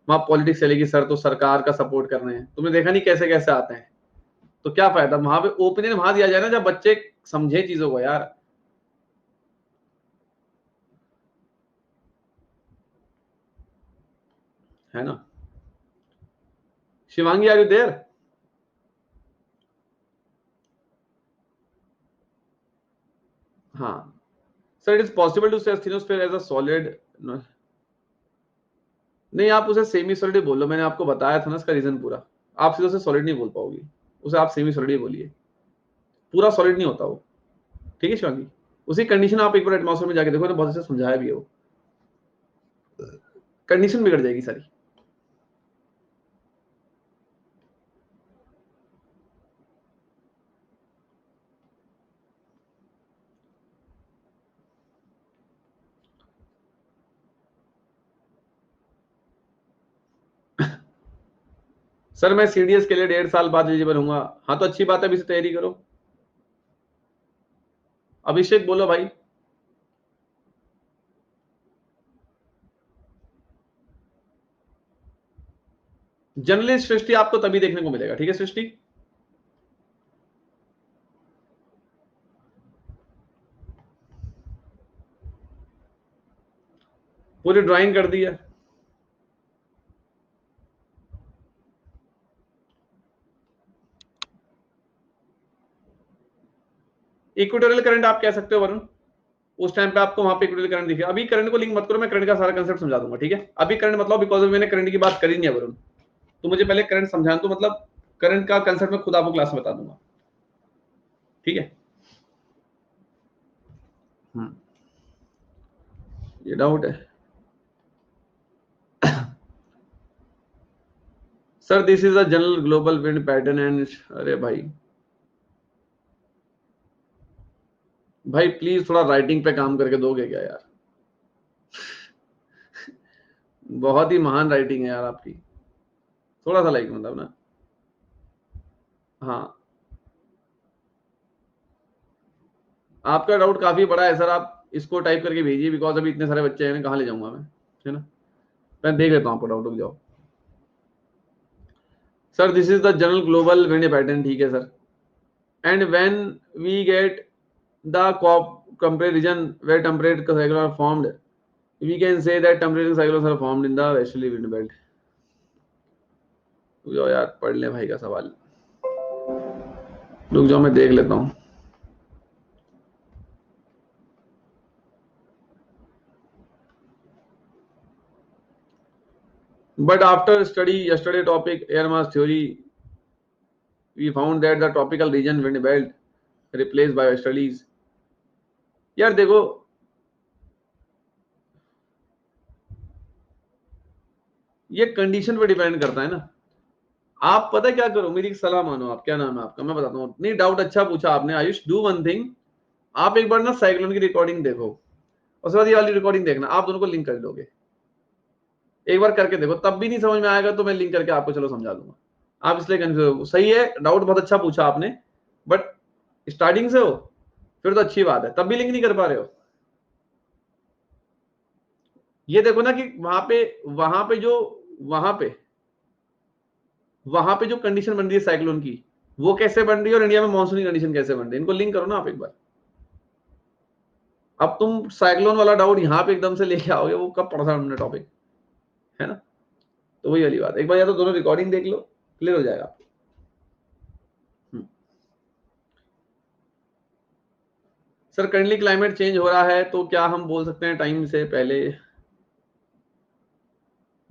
वहां पॉलिटिक्स चलेगी सर, तो सरकार का सपोर्ट कर रहे हैं, तुमने देखा नहीं कैसे कैसे आते हैं, तो क्या फायदा? वहां पे ओपिनियन वहां दिया जाए ना जब बच्चे समझे चीजों को यार, है ना? Shivangi are you there? हाँ sir, it is possible to say asthenosphere as a solid. नहीं आप उसे सेमी सॉलिड बोलो, मैंने आपको बताया था ना इसका रीजन पूरा। आप सीधे उसे सॉलिड नहीं बोल पाओगी, उसे आप सेमी सॉलिड ही बोलिए, पूरा सॉलिड नहीं होता वो। ठीक है शिवांगी, उसी कंडीशन आप एक बार एटमॉस्फेयर में जाके देखो ना, बहुत अच्छे से समझाया भी है वो, कंडीशन बिगड़ जाएगी सारी। सर मैं सीडीएस के लिए 1.5 साल बाद एलिजिबल हूंगा। हाँ तो अच्छी बात है, अभी से तैयारी करो। अभिषेक बोलो भाई। जर्नलिस्ट सृष्टि आपको तभी देखने को मिलेगा, ठीक है सृष्टि? पूरी ड्राइंग कर दी है। इक्वेटोरियल करंट आप कह सकते हो वरुण, उस टाइम पे आपको वहां पे इक्वेटोरियल करंट दिखे। अभी करंट को लिंक मत करो, मैं करंट का सारा कंसेप्ट समझा दूंगा, ठीक है? अभी करंट मतलब बिकॉज मैंने करंट की बात करी नहीं है वरुण, तो मुझे पहले करंट समझाना, तो मतलब करंट का कंसेप्ट मैं खुद आपको क्लास में बता दूंगा, ठीक है? ये डाउट है sir, this is a general global wind pattern and, अरे भाई भाई प्लीज थोड़ा राइटिंग पे काम करके दोगे क्या यार? बहुत ही महान राइटिंग है यार आपकी, थोड़ा सा लाइक मतलब ना। हाँ आपका डाउट काफी बड़ा है सर, आप इसको टाइप करके भेजिए, बिकॉज अभी इतने सारे बच्चे हैं, कहाँ ले जाऊंगा मैं, है ना? मैं देख लेता हूँ आपको डाउट, रुक जाओ। Sir this is the general global wind pattern, ठीक है sir. And when we get the comparison where temperate cycles are formed, we can say that temperate cycles are formed in the westerly wind belt. रुक जाओ यार, पढ़ ले भाई का सवाल, रुक जाओ मैं देख लेता हूँ। But after study yesterday topic air mass theory, we found that the tropical region wind belt replaced by studies। यार देखो, ये कंडीशन पे डिपेंड करता है ना। आप पता है क्या करो, मेरी एक सलाह मानो आप, क्या नाम है आपका, मैं बताता हूँ। नहीं, डाउट अच्छा पूछा आपने आयुष। डू वन थिंग, आप एक बार ना साइक्लोन की रिकॉर्डिंग देखो, उसके बाद ये वाली रिकॉर्डिंग देखना, आप दोनों को लिंक कर दोगे। एक बार करके देखो, तब भी नहीं समझ में आएगा तो मैं लिंक करके आपको चलो समझा दूंगा। आप इसलिए कंफ्यूज हो, सही है, डाउट बहुत अच्छा पूछा आपने, बट स्टार्टिंग से हो फिर तो अच्छी बात है, तब भी लिंक नहीं कर पा रहे हो। ये देखो ना कि वहां पे जो वहां पे जो कंडीशन बन रही है साइक्लोन की, वो कैसे बन रही है, और इंडिया में मानसूनी कंडीशन कैसे बन रही है, इनको लिंक करो ना आप एक बार। अब तुम साइक्लोन वाला डाउट यहाँ पे एकदम से लेके आओगे, वो कब पढ़ा था हमने टॉपिक, है ना। तो वही वाली बात, एक बार या तो दोनों रिकॉर्डिंग देख लो, क्लियर हो जाएगा। सर करंटली क्लाइमेट चेंज हो रहा है, तो क्या हम बोल सकते हैं टाइम से पहले?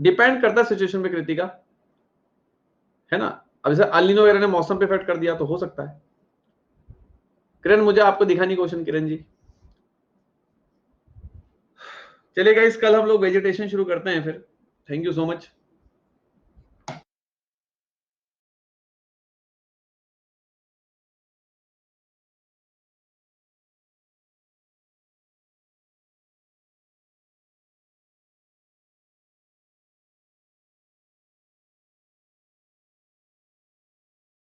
डिपेंड करता है सिचुएशन पे कृतिका, है ना। अब जैसे अल नीनो वगैरह ने मौसम पे इफेक्ट कर दिया तो हो सकता है। किरण मुझे आपको दिखा नहीं क्वेश्चन, किरण जी। चलिए गाइस, कल हम लोग वेजिटेशन शुरू करते हैं फिर। Thank you so much.